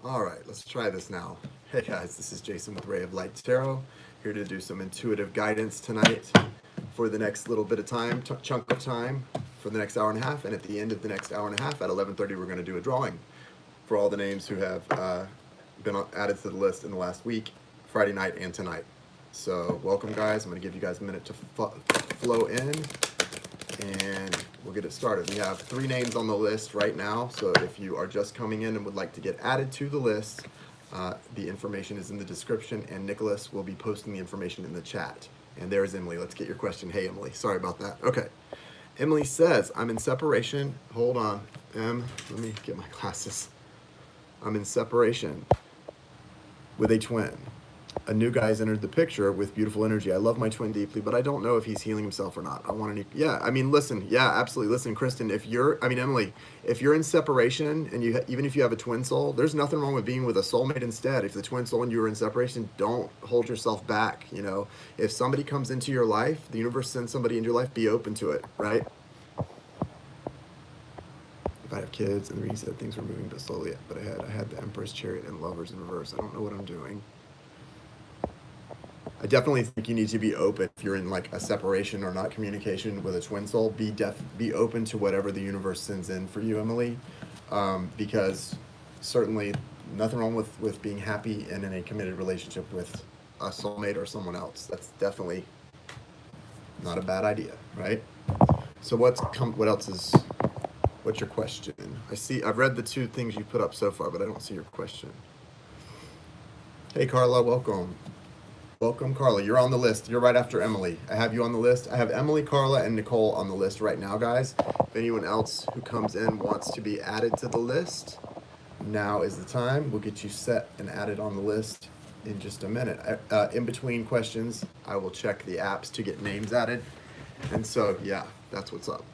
All right, let's try this now. Hey guys, this is Jason with Ray of Light Tarot, here to do some intuitive guidance tonight for the next little bit of time, chunk of time, for the next hour and a half. And at the end of the next hour and a half at 11:30, we're going to do a drawing for all the names who have been added to the list in the last week, Friday night and tonight. So welcome guys, I'm going to give you guys a minute to flow in and we'll get it started. We have 3 names on the list right now, so if you are just coming in and would like to get added to the list, the information is in the description, and Nicholas will be posting the information in the chat. And there's Emily. Let's get your question. Hey, Emily. Sorry about that. Okay. Emily says, I'm in separation. Hold on. Let me get my glasses. I'm in separation with a twin. A new guy's entered the picture with beautiful energy. I love my twin deeply, but I don't know if he's healing himself or not. I want to, yeah, I mean, listen, yeah, absolutely. Listen, Kristen, Emily, if you're in separation and even if you have a twin soul, there's nothing wrong with being with a soulmate instead. If the twin soul and you are in separation, don't hold yourself back. You know, if somebody comes into your life, the universe sends somebody into your life, be open to it, right? If I have kids, and he said things were moving but slowly, but I had the Empress, Chariot, and Lovers in reverse. I don't know what I'm doing. I definitely think you need to be open if you're in like a separation or not communication with a twin soul. Be open to whatever the universe sends in for you, Emily, because certainly nothing wrong with being happy and in a committed relationship with a soulmate or someone else. That's definitely not a bad idea, right? So what's your question? I've read the 2 things you put up so far, but I don't see your question. Hey Carla, welcome. Welcome, Carla. You're on the list. You're right after Emily. I have you on the list. I have Emily, Carla, and Nicole on the list right now, guys. If anyone else who comes in wants to be added to the list, now is the time. We'll get you set and added on the list in just a minute. In between questions, I will check the apps to get names added. And so, yeah, that's what's up.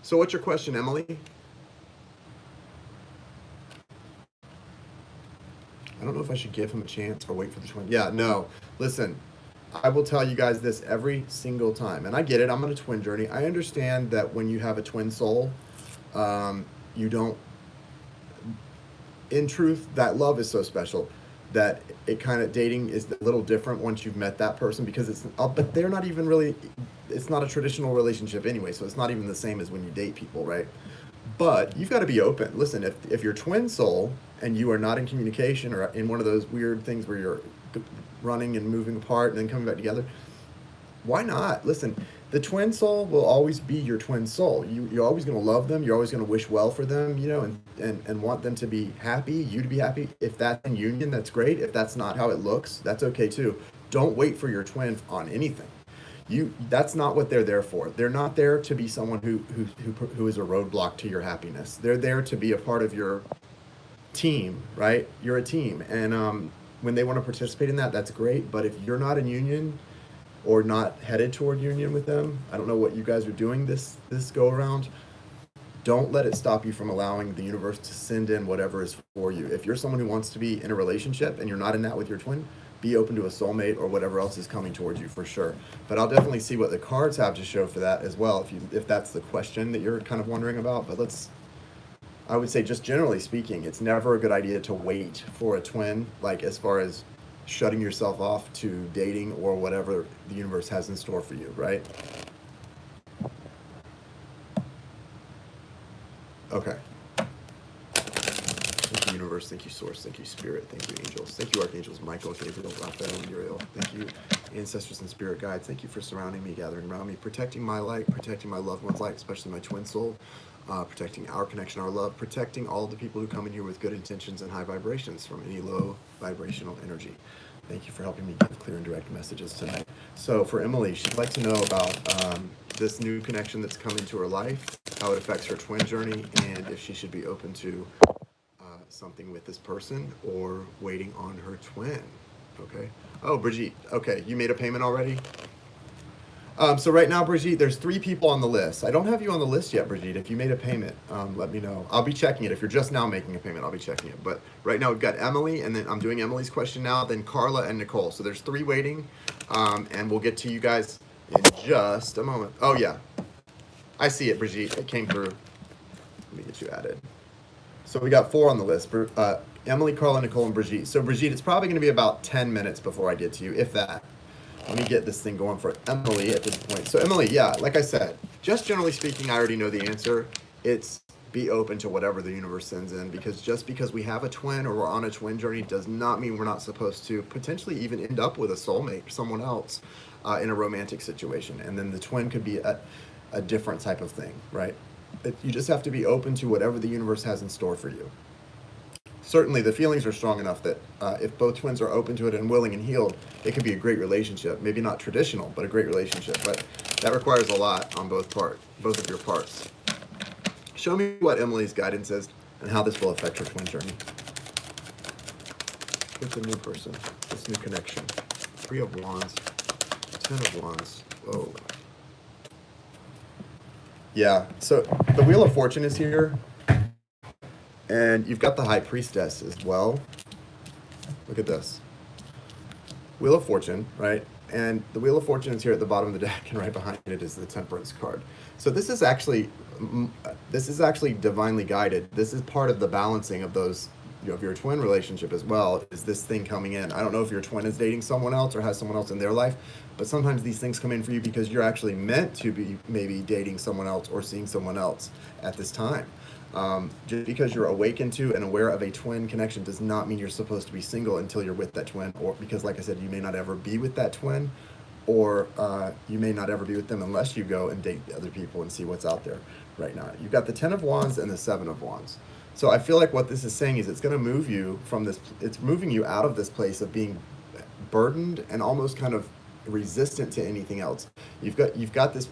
So what's your question, Emily? I don't know if I should give him a chance or wait for the twin. Yeah, no. Listen, I will tell you guys this every single time. And I get it. I'm on a twin journey. I understand that when you have a twin soul, you don't... In truth, that love is so special that it kind of... Dating is a little different once you've met that person because it's... But they're not even really... It's not a traditional relationship anyway, so it's not even the same as when you date people, right? But you've got to be open. Listen, if you're twin soul and you are not in communication or in one of those weird things where you're running and moving apart and then coming back together, why not? Listen, the twin soul will always be your twin soul. You're always going to love them. You're always going to wish well for them, you know, and want them to be happy, you to be happy. If that's in union, that's great. If that's not how it looks, that's okay too. Don't wait for your twin on anything. That's not what they're there for. They're not there to be someone who is a roadblock to your happiness. They're there to be a part of your team, right? You're a team, and when they want to participate in that, that's great. But if you're not in union or not headed toward union with them, I don't know what you guys are doing this go around. Don't let it stop you from allowing the universe to send in whatever is for you. If you're someone who wants to be in a relationship and you're not in that with your twin, be open to a soulmate or whatever else is coming towards you for sure. But I'll definitely see what the cards have to show for that as well, if that's the question that you're kind of wondering about. But I would say just generally speaking, it's never a good idea to wait for a twin, like as far as shutting yourself off to dating or whatever the universe has in store for you, right? Okay. Thank you, universe. Thank you, source. Thank you, spirit. Thank you, angels. Thank you, archangels, Michael, Gabriel, Raphael, and Uriel. Thank you, ancestors and spirit guides. Thank you for surrounding me, gathering around me, protecting my light, protecting my loved one's light, especially my twin soul, protecting our connection, our love, protecting all the people who come in here with good intentions and high vibrations from any low vibrational energy. Thank you for helping me give clear and direct messages tonight. So for Emily, she'd like to know about this new connection that's come into her life, how it affects her twin journey, and if she should be open to something with this person or waiting on her twin. Okay. Oh, Brigitte. Okay, you made a payment already? So right now, Brigitte, there's 3 people on the list. I don't have you on the list yet, Brigitte. If you made a payment, let me know. I'll be checking it. If you're just now making a payment, I'll be checking it. But right now we've got Emily, and then I'm doing Emily's question now, then Carla and Nicole. So there's 3 waiting, and we'll get to you guys in just a moment. Oh, yeah. I see it, Brigitte. It came through. Let me get you added. So we got 4 on the list. Emily, Carla, Nicole, and Brigitte. So Brigitte, it's probably going to be about 10 minutes before I get to you, if that. Let me get this thing going for Emily at this point. So Emily, yeah, like I said, just generally speaking, I already know the answer. It's be open to whatever the universe sends in, because just because we have a twin or we're on a twin journey does not mean we're not supposed to potentially even end up with a soulmate, someone else, in a romantic situation. And then the twin could be a different type of thing, right? You just have to be open to whatever the universe has in store for you. Certainly the feelings are strong enough that if both twins are open to it and willing and healed, it could be a great relationship. Maybe not traditional, but a great relationship. But that requires a lot on both of your parts. Show me what Emily's guidance is and how this will affect her twin journey. With the new person, this new connection. 3 of Wands, 10 of Wands. Whoa. Yeah, so the Wheel of Fortune is here. And you've got the High Priestess as well. Look at this. Wheel of Fortune, right? And the Wheel of Fortune is here at the bottom of the deck, and right behind it is the Temperance card. So this is actually divinely guided. This is part of the balancing of those, of your twin relationship as well, is this thing coming in. I don't know if your twin is dating someone else or has someone else in their life, but sometimes these things come in for you because you're actually meant to be maybe dating someone else or seeing someone else at this time. Just because you're awakened to and aware of a twin connection does not mean you're supposed to be single until you're with that twin, or because, like I said, you may not ever be with that twin, or you may not ever be with them unless you go and date other people and see what's out there right now. You've got the 10 of Wands and the 7 of Wands. So I feel like what this is saying is it's going to move you from this, it's moving you out of this place of being burdened and almost kind of resistant to anything else. You've got this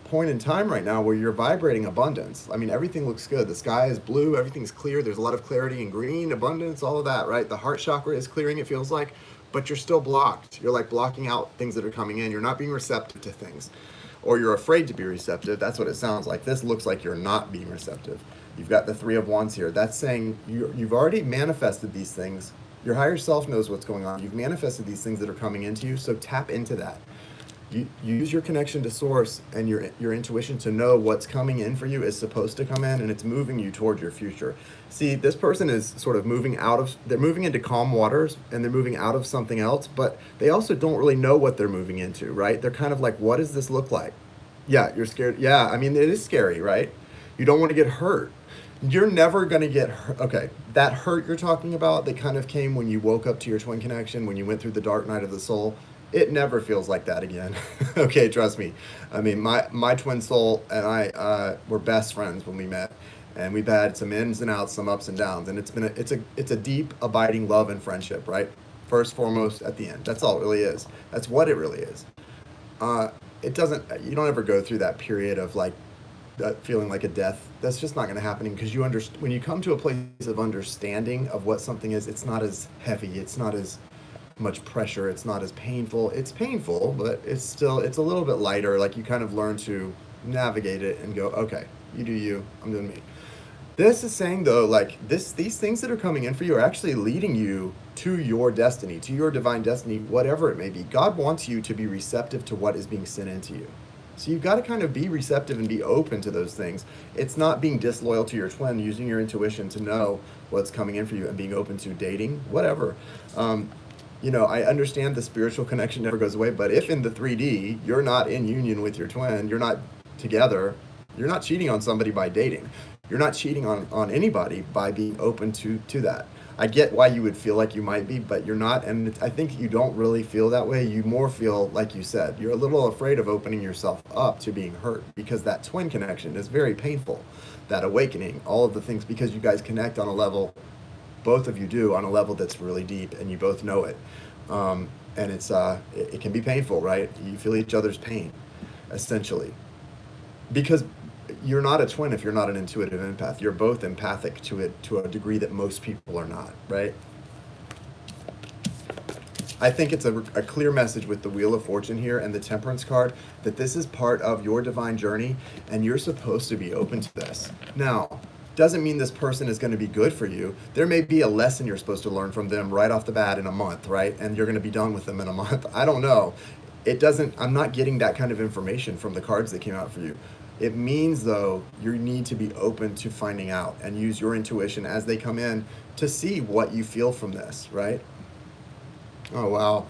point in time right now where you're vibrating abundance. I mean, everything looks good. The sky is blue, everything's clear, there's a lot of clarity and green, abundance, all of that, right? The heart chakra is clearing, it feels like, but you're still blocked. You're like blocking out things that are coming in. You're not being receptive to things, or you're afraid to be receptive. That's what it sounds like. This looks like you're not being receptive. You've got the 3 of Wands here. That's saying you've already manifested these things. Your higher self knows what's going on. You've manifested these things that are coming into you, so tap into that. You use your connection to source and your intuition to know what's coming in for you is supposed to come in, and it's moving you toward your future. See, this person is sort of they're moving into calm waters, and they're moving out of something else, but they also don't really know what they're moving into, right? They're kind of like, what does this look like? Yeah, you're scared. Yeah, I mean, it is scary, right? You don't want to get hurt. You're never going to get hurt. Okay, that hurt you're talking about that kind of came when you woke up to your twin connection, when you went through the dark night of the soul, it never feels like that again. Okay, trust me. I mean, my twin soul and I were best friends when we met, and we've had some ins and outs, some ups and downs, and it's a deep, abiding love and friendship, right? First, foremost, at the end. That's all it really is. That's what it really is. You don't ever go through that period of like that feeling like a death. That's just not going to happen, because when you come to a place of understanding of what something is, it's not as heavy. It's not as much pressure. It's not as painful. It's painful, but it's a little bit lighter. Like you kind of learn to navigate it and go, okay, you do you, I'm doing me. This is saying though, like these things that are coming in for you are actually leading you to your destiny, to your divine destiny, whatever it may be. God wants you to be receptive to what is being sent into you. So you've got to kind of be receptive and be open to those things. It's not being disloyal to your twin, using your intuition to know what's coming in for you and being open to dating, whatever. I understand the spiritual connection never goes away, but if in the 3D, you're not in union with your twin, you're not together, you're not cheating on somebody by dating. You're not cheating on anybody by being open to that. I get why you would feel like you might be, but you're not. And I think you don't really feel that way. You more feel, like you said, you're a little afraid of opening yourself up to being hurt, because that twin connection is very painful. That awakening, all of the things, because you guys connect on a level, both of you do, on a level that's really deep, and you both know it. And it can be painful, right? You feel each other's pain, essentially. Because you're not a twin if you're not an intuitive empath. You're both empathic to it to a degree that most people are not, right? I think it's a clear message with the Wheel of Fortune here and the Temperance card that this is part of your divine journey, and you're supposed to be open to this. Now, doesn't mean this person is going to be good for you. There may be a lesson you're supposed to learn from them right off the bat in a month, right? And you're going to be done with them in a month. I don't know. I'm not getting that kind of information from the cards that came out for you. It means, though, you need to be open to finding out and use your intuition as they come in to see what you feel from this, right? Oh, wow.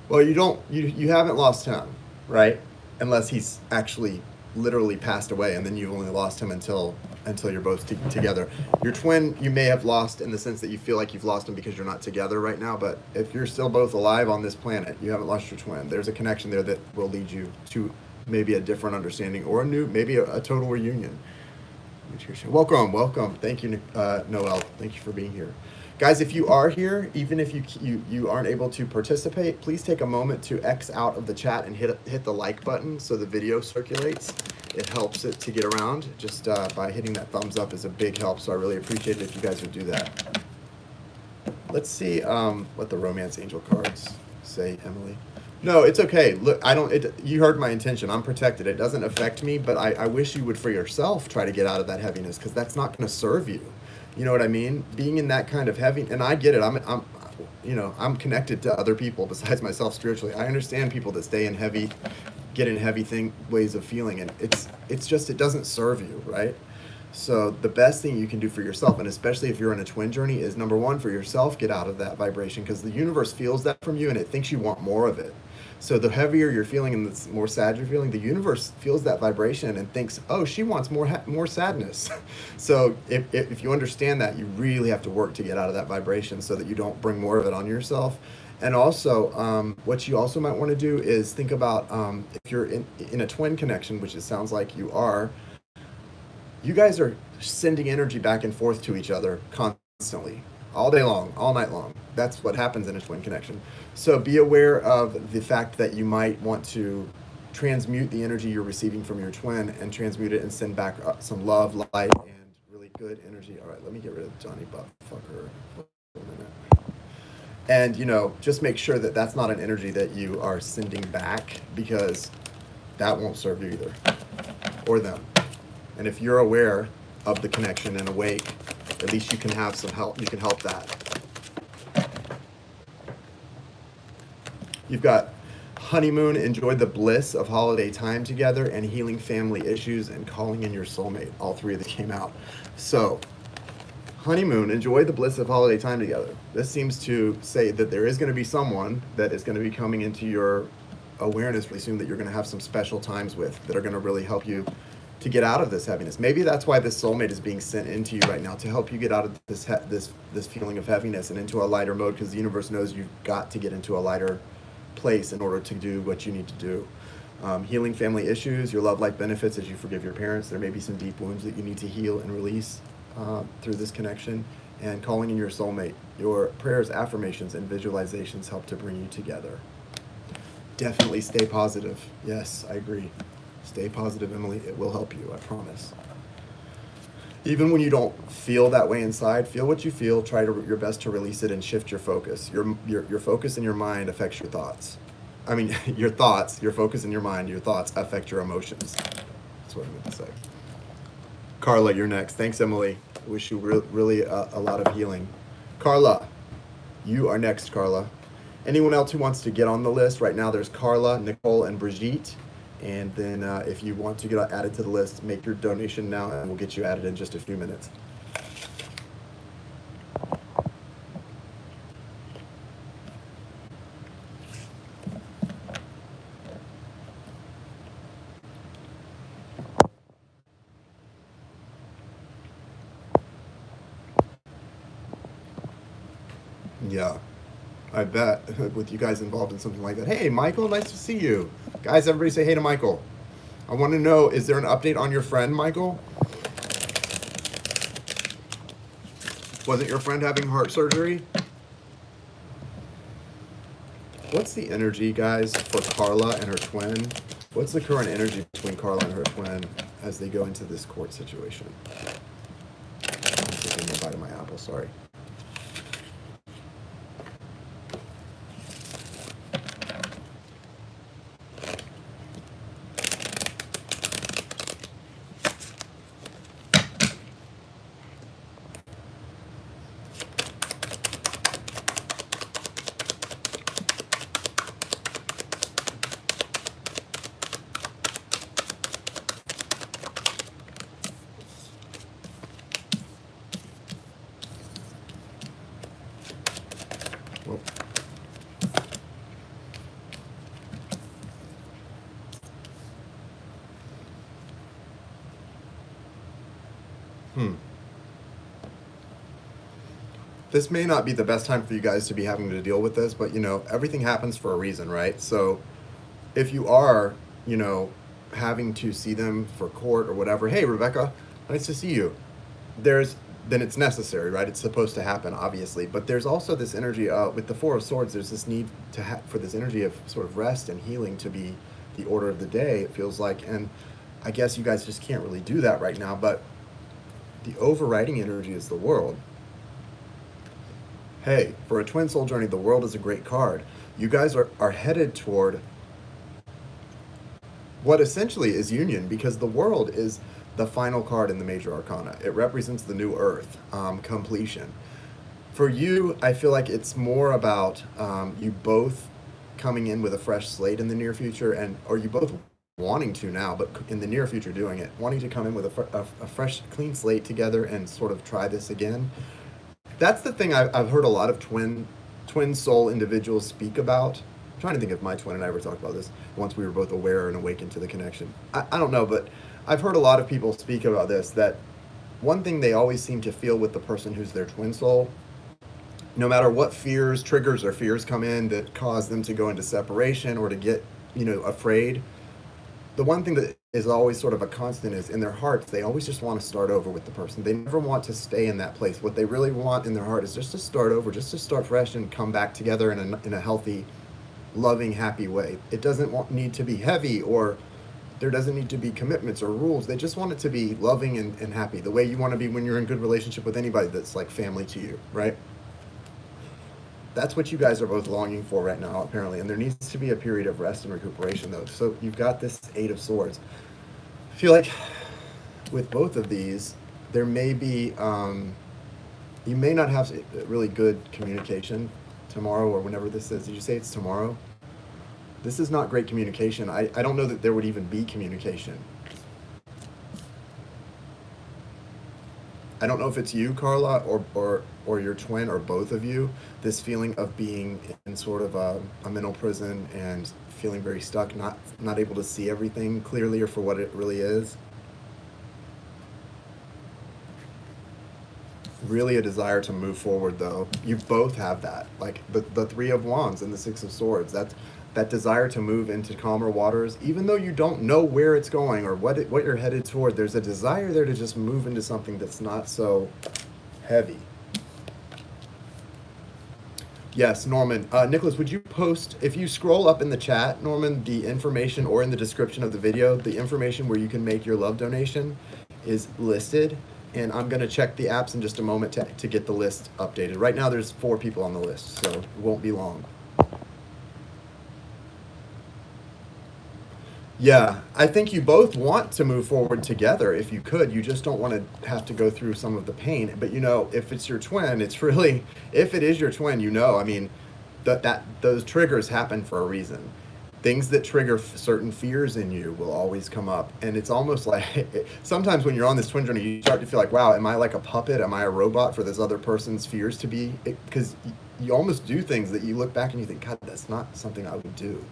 Well, you haven't lost him, right? Unless he's actually literally passed away, and then you've only lost him until you're both together. Your twin, you may have lost in the sense that you feel like you've lost him because you're not together right now, but if you're still both alive on this planet, you haven't lost your twin. There's a connection there that will lead you to maybe a different understanding or maybe a total reunion. Welcome. Thank you, Noel. Thank you for being here. Guys, if you are here, even if you aren't able to participate, please take a moment to X out of the chat and hit the like button so the video circulates. It helps it to get around. Just by hitting that thumbs up is a big help, so I really appreciate it if you guys would do that. Let's see what the romance angel cards say, Emily. No, it's okay. Look, you heard my intention. I'm protected. It doesn't affect me, but I wish you would for yourself try to get out of that heaviness, because that's not going to serve you. You know what I mean? Being in that kind of heavy, and I get it. I'm connected to other people besides myself spiritually. I understand people that stay in heavy, get in heavy ways of feeling, and it's just, it doesn't serve you, right? So the best thing you can do for yourself, and especially if you're in a twin journey, is number one, for yourself, get out of that vibration, because the universe feels that from you and it thinks you want more of it. So the heavier you're feeling and the more sad you're feeling, the universe feels that vibration and thinks, oh, she wants more sadness. So if you understand that, you really have to work to get out of that vibration so that you don't bring more of it on yourself. And also, what you also might want to do is think about if you're in a twin connection, which it sounds like you are, you guys are sending energy back and forth to each other constantly, all day long, all night long. That's what happens in a twin connection. So be aware of the fact that you might want to transmute the energy you're receiving from your twin and transmute it and send back some love, light, and really good energy. All right, let me get rid of Johnny Buttfucker for a minute. And, just make sure that that's not an energy that you are sending back, because that won't serve you either, or them. And if you're aware of the connection and awake, at least you can have some help. You can help that. You've got honeymoon, enjoy the bliss of holiday time together, and healing family issues, and calling in your soulmate. All three of these came out. So, honeymoon, enjoy the bliss of holiday time together. This seems to say that there is going to be someone that is going to be coming into your awareness really soon that you're going to have some special times with, that are going to really help you to get out of this heaviness. Maybe that's why this soulmate is being sent into you right now, to help you get out of this feeling of heaviness and into a lighter mode, because the universe knows you've got to get into a lighter place in order to do what you need to do. Healing family issues, your love life benefits as you forgive your parents. There may be some deep wounds that you need to heal and release through this connection. And calling in your soulmate. Your prayers, affirmations, and visualizations help to bring you together. Definitely stay positive. Yes, I agree. Stay positive, Emily. It will help you, I promise. Even when you don't feel that way inside, feel what you feel. Try your best to release it and shift your focus. Your focus in your mind affects your thoughts. I mean, your focus in your mind, your thoughts affect your emotions. That's what I meant to say. Carla, you're next. Thanks, Emily. I wish you really a lot of healing. Carla, you are next, Carla. Anyone else who wants to get on the list? Right now there's Carla, Nicole, and Brigitte. And then if you want to get added to the list, make your donation now and we'll get you added in just a few minutes. Yeah, I bet with you guys involved in something like that. Hey, Michael, nice to see you. Guys, everybody say hey to Michael. I want to know, is there an update on your friend, Michael? Wasn't your friend having heart surgery? What's the energy, guys, for Carla and her twin? What's the current energy between Carla and her twin as they go into this court situation? I'm taking a bite of my apple, sorry. Well, this may not be the best time for you guys to be having to deal with this, but you know, everything happens for a reason, right? So if you are, you know, having to see them for court or whatever, hey, Rebecca, nice to see you. Then it's necessary, right? It's supposed to happen, obviously. But there's also this energy with the Four of Swords. There's this need for this energy of sort of rest and healing to be the order of the day. It feels like, and I guess you guys just can't really do that right now. But the overriding energy is the World. Hey, for a twin soul journey, the World is a great card. You guys are headed toward what essentially is union, because the World is the final card in the major arcana. It represents the new earth, completion. For you, I feel like it's more about you both coming in with a fresh slate in the near future, or you both wanting to now, but in the near future doing it, wanting to come in with a fresh, clean slate together and sort of try this again. That's the thing I've heard a lot of twin soul individuals speak about. I'm trying to think if my twin and I ever talked about this once we were both aware and awakened to the connection. I don't know, but I've heard a lot of people speak about this, that one thing they always seem to feel with the person who's their twin soul, no matter what triggers or fears come in that cause them to go into separation or to get, you know, afraid, the one thing that is always sort of a constant is in their hearts, they always just want to start over with the person. They never want to stay in that place. What they really want in their heart is just to start over, just to start fresh and come back together in a healthy, loving, happy way. It doesn't need to be heavy, or there doesn't need to be commitments or rules. They just want it to be loving and happy, the way you want to be when you're in good relationship with anybody that's like family to you, right? That's what you guys are both longing for right now, apparently. And there needs to be a period of rest and recuperation, though. So you've got this Eight of Swords. I feel like with both of these, there may be, you may not have really good communication tomorrow or whenever this is. Did you say it's tomorrow? This is not great communication. I don't know that there would even be communication. I don't know if it's you, Carla, or your twin, or both of you, this feeling of being in sort of a mental prison and feeling very stuck, not able to see everything clearly or for what it really is. Really a desire to move forward, though. You both have that, like the Three of Wands and the Six of Swords. That desire to move into calmer waters, even though you don't know where it's going or what you're headed toward. There's a desire there to just move into something that's not so heavy. Yes, Norman. Nicholas, would you post, if you scroll up in the chat, Norman, the information, or in the description of the video, the information where you can make your love donation is listed. And I'm going to check the apps in just a moment to get the list updated. Right now there's 4 people on the list, so it won't be long. Yeah, I think you both want to move forward together if you could. You just don't want to have to go through some of the pain. But you know, if it's your twin, it's really, if it is your twin, you know, I mean, those triggers happen for a reason. Things that trigger certain fears in you will always come up. And it's almost like, sometimes when you're on this twin journey, you start to feel like, wow, am I like a puppet? Am I a robot for this other person's fears to be? Because you almost do things that you look back and you think, God, that's not something I would do.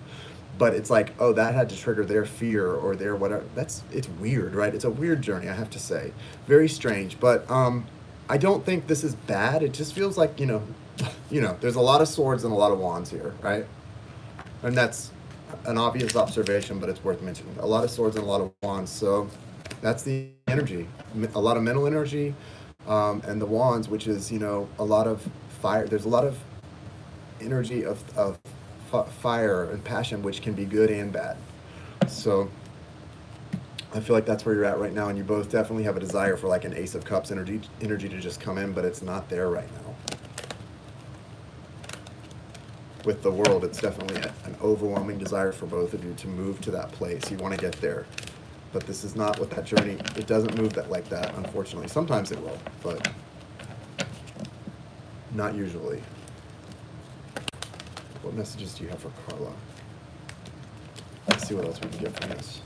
But it's like, oh, that had to trigger their fear or their whatever. It's weird, right? It's a weird journey, I have to say. Very strange. But I don't think this is bad. It just feels like, you know, there's a lot of swords and a lot of wands here, right? And that's an obvious observation, but it's worth mentioning. A lot of swords and a lot of wands. So that's the energy. A lot of mental energy, and the wands, which is, you know, a lot of fire. There's a lot of energy of fire and passion, which can be good and bad. So I feel like that's where you're at right now, and you both definitely have a desire for like an Ace of Cups energy to just come in, but it's not there right now. With the World, it's definitely an overwhelming desire for both of you to move to that place. You want to get there, but this is not what that journey, it doesn't move like that, unfortunately. Sometimes it will, but not usually. What messages do you have for Carla? Let's see what else we can get from this.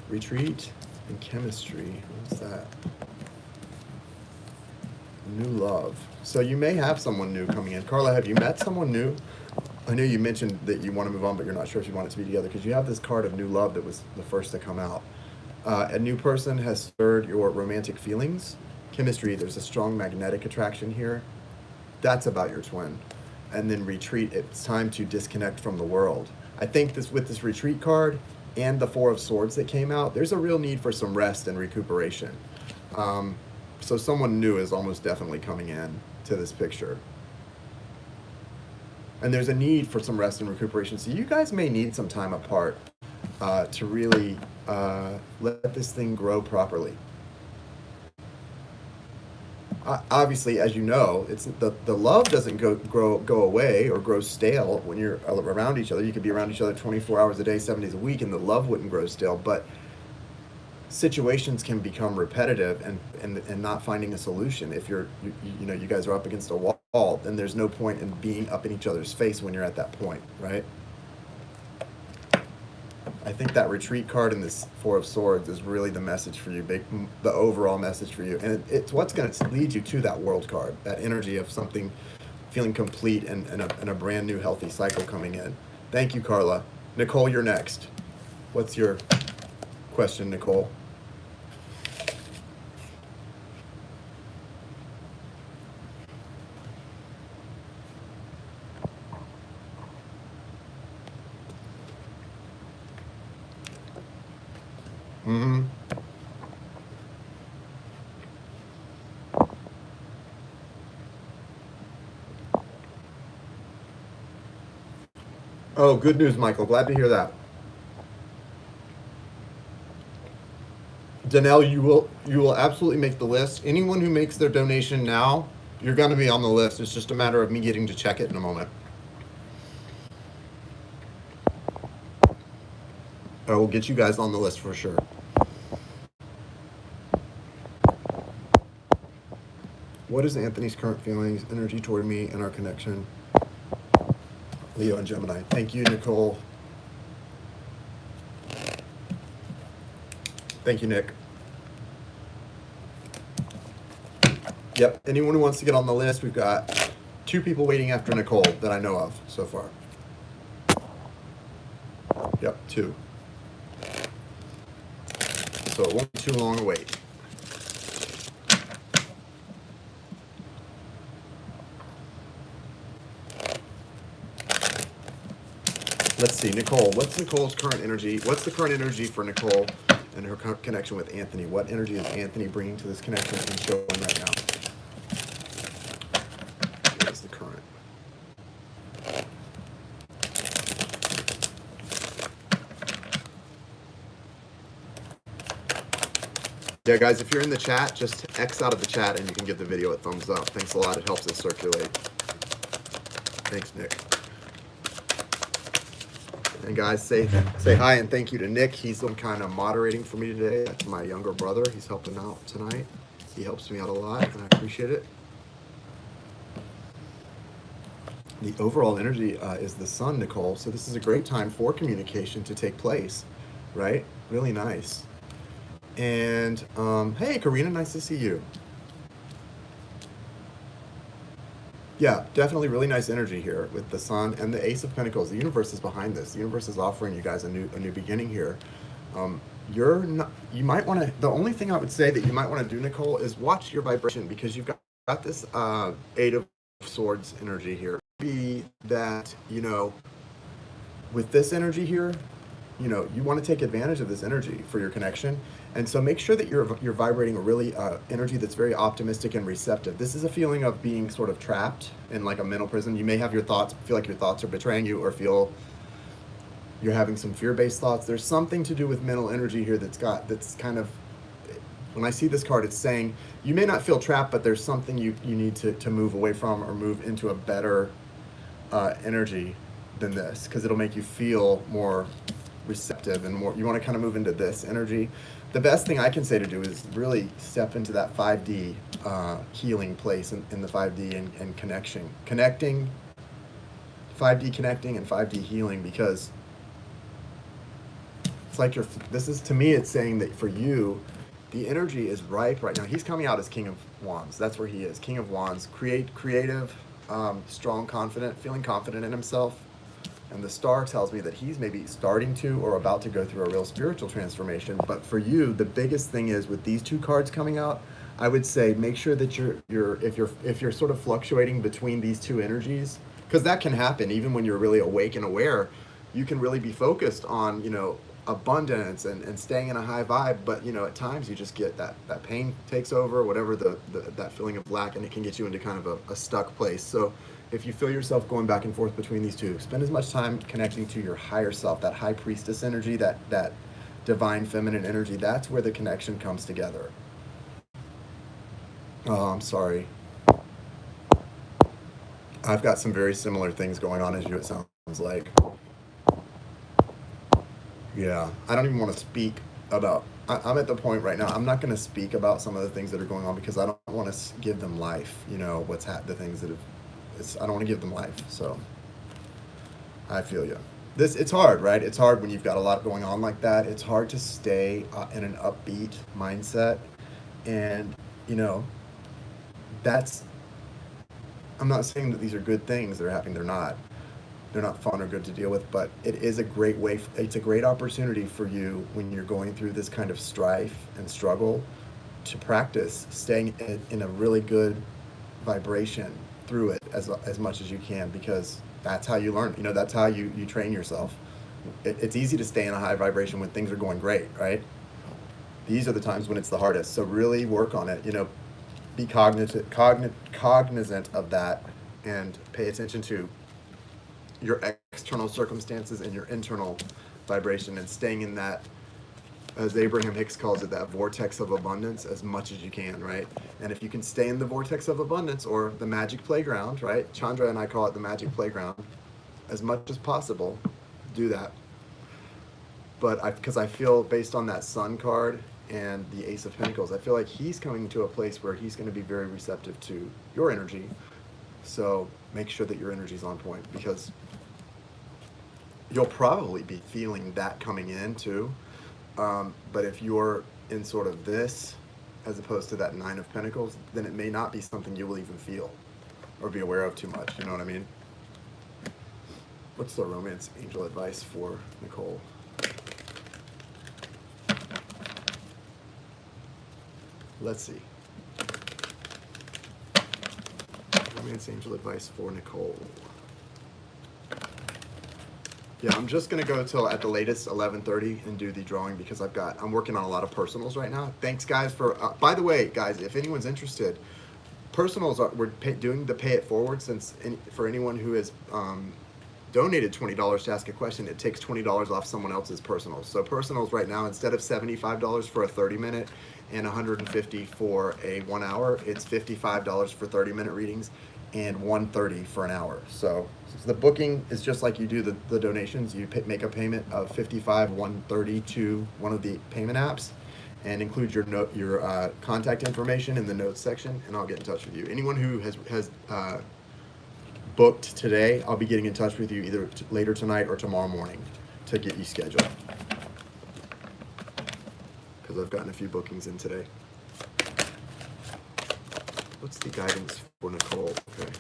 Retreat and chemistry. What's that? New love. So you may have someone new coming in. Carla, have you met someone new? I know you mentioned that you want to move on, but you're not sure if you want it to be together because you have this card of new love that was the first to come out. A new person has stirred your romantic feelings. Chemistry, there's a strong magnetic attraction here. That's about your twin. And then retreat, it's time to disconnect from the world. I think this with this retreat card and the Four of Swords that came out, there's a real need for some rest and recuperation. So someone new is almost definitely coming in to this picture. And there's a need for some rest and recuperation. So you guys may need some time apart to really let this thing grow properly. Obviously, as you know, it's the love doesn't go away or grow stale when you're around each other. You could be around each other 24 hours a day, 7 days a week, and the love wouldn't grow stale. But situations can become repetitive and not finding a solution. If you guys are up against a wall, then there's no point in being up in each other's face when you're at that point, right? I think that retreat card in this Four of Swords is really the message for you, the overall message for you. And it's what's going to lead you to that World card, that energy of something feeling complete and a brand new healthy cycle coming in. Thank you, Carla. Nicole, you're next. What's your question, Nicole? Mm-hmm. Oh, good news, Michael. Glad to hear that. Danelle, you will absolutely make the list. Anyone who makes their donation now, you're going to be on the list. It's just a matter of me getting to check it in a moment. I will get you guys on the list for sure. What is Anthony's current feelings, energy toward me, and our connection? Leo and Gemini. Thank you, Nicole. Thank you, Nick. Yep, anyone who wants to get on the list, we've got 2 people waiting after Nicole that I know of so far. Yep, 2. So it won't be too long a wait. Let's see, Nicole. What's Nicole's current energy? What's the current energy for Nicole and her connection with Anthony? What energy is Anthony bringing to this connection and showing right now? What is the current? Yeah, guys, if you're in the chat, just X out of the chat and you can give the video a thumbs up. Thanks a lot. It helps us circulate. Thanks, Nick. And guys, say hi and thank you to Nick. He's kind of moderating for me today. That's my younger brother. He's helping out tonight. He helps me out a lot, and I appreciate it. The overall energy is the sun, Nicole. So this is a great time for communication to take place, right? Really nice. And hey, Karina, nice to see you. Yeah, definitely really nice energy here with the sun and the Ace of Pentacles. The universe is behind this. The universe is offering you guys a new beginning here. You might want to, the only thing I would say that you might want to do, Nicole, is watch your vibration, because you've got this 8 of Swords energy here. Be that, with this energy here, you want to take advantage of this energy for your connection. And so make sure that you're vibrating a really energy that's very optimistic and receptive. This is a feeling of being sort of trapped in like a mental prison. You may have your thoughts, feel like your thoughts are betraying you, or feel you're having some fear-based thoughts. There's something to do with mental energy here that's kind of, when I see this card, it's saying you may not feel trapped, but there's something you need to move away from or move into a better energy than this, because it'll make you feel more receptive and more, you want to kind of move into this energy. The best thing I can say to do is really step into that 5D healing place in the 5D and connecting 5D connecting and 5D healing, because like this is, to me, it's saying that for you, the energy is ripe right now. He's coming out as King of Wands. That's where he is. King of Wands, creative, strong, confident, feeling confident in himself. And the star tells me that he's maybe starting to or about to go through a real spiritual transformation. But for you, the biggest thing is with these two cards coming out, I would say make sure that if you're sort of fluctuating between these two energies, because that can happen even when you're really awake and aware. You can really be focused on, abundance and staying in a high vibe, but at times you just get that pain takes over, whatever that feeling of lack, and it can get you into kind of a stuck place. So if you feel yourself going back and forth between these two, spend as much time connecting to your higher self, that high priestess energy, that divine feminine energy. That's where the connection comes together. Oh, I'm sorry. I've got some very similar things going on as you, it sounds like. Yeah, I don't even want to speak about, I'm at the point right now, I'm not going to speak about some of the things that are going on because I don't want to give them life, the things that I don't want to give them life, so I feel you. It's hard, right? It's hard when you've got a lot going on like that. It's hard to stay in an upbeat mindset, and, I'm not saying that these are good things that are happening, they're not. They're not fun or good to deal with, but it is a great way, it's a great opportunity for you when you're going through this kind of strife and struggle to practice staying in a really good vibration through it as much as you can, because that's how you learn, that's how you train yourself. It's easy to stay in a high vibration when things are going great, right? These are the times when it's the hardest, so really work on it, be cognizant of that, and pay attention to your external circumstances and your internal vibration, and staying in that, as Abraham Hicks calls it, that vortex of abundance as much as you can, right? And if you can stay in the vortex of abundance, or the magic playground, right? Chandra and I call it the magic playground, as much as possible, do that. But because I feel, based on that Sun card and the Ace of Pentacles, I feel like he's coming to a place where he's going to be very receptive to your energy. So make sure that your energy's on point, because you'll probably be feeling that coming in too. But if you're in sort of this, as opposed to that Nine of Pentacles, then it may not be something you will even feel or be aware of too much. You know what I mean? What's the romance angel advice for Nicole? Let's see. Romance angel advice for Nicole. Yeah, I'm just gonna go till at the latest 11:30 and do the drawing, because I'm working on a lot of personals right now. Thanks guys for, by the way, guys, if anyone's interested, personals we're doing the pay it forward, since for anyone who has donated $20 to ask a question, it takes $20 off someone else's personals. So personals right now, instead of $75 for a 30-minute and $150 for a 1 hour, it's $55 for 30-minute readings and $130 for an hour. So the booking is just like you do the donations. You make a payment of $55, $130 to one of the payment apps, and include your contact information in the notes section, and I'll get in touch with you. Anyone who has booked today, I'll be getting in touch with you either later tonight or tomorrow morning to get you scheduled, because I've gotten a few bookings in today. What's the guidance for Nicole? Okay.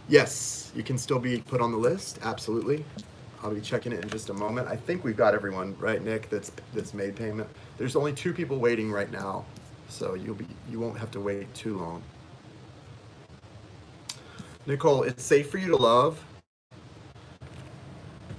Yes, you can still be put on the list. Absolutely. I'll be checking it in just a moment. I think we've got everyone, right, Nick, that's made payment. There's only 2 people waiting right now, so you won't have to wait too long. Nicole, it's safe for you to love.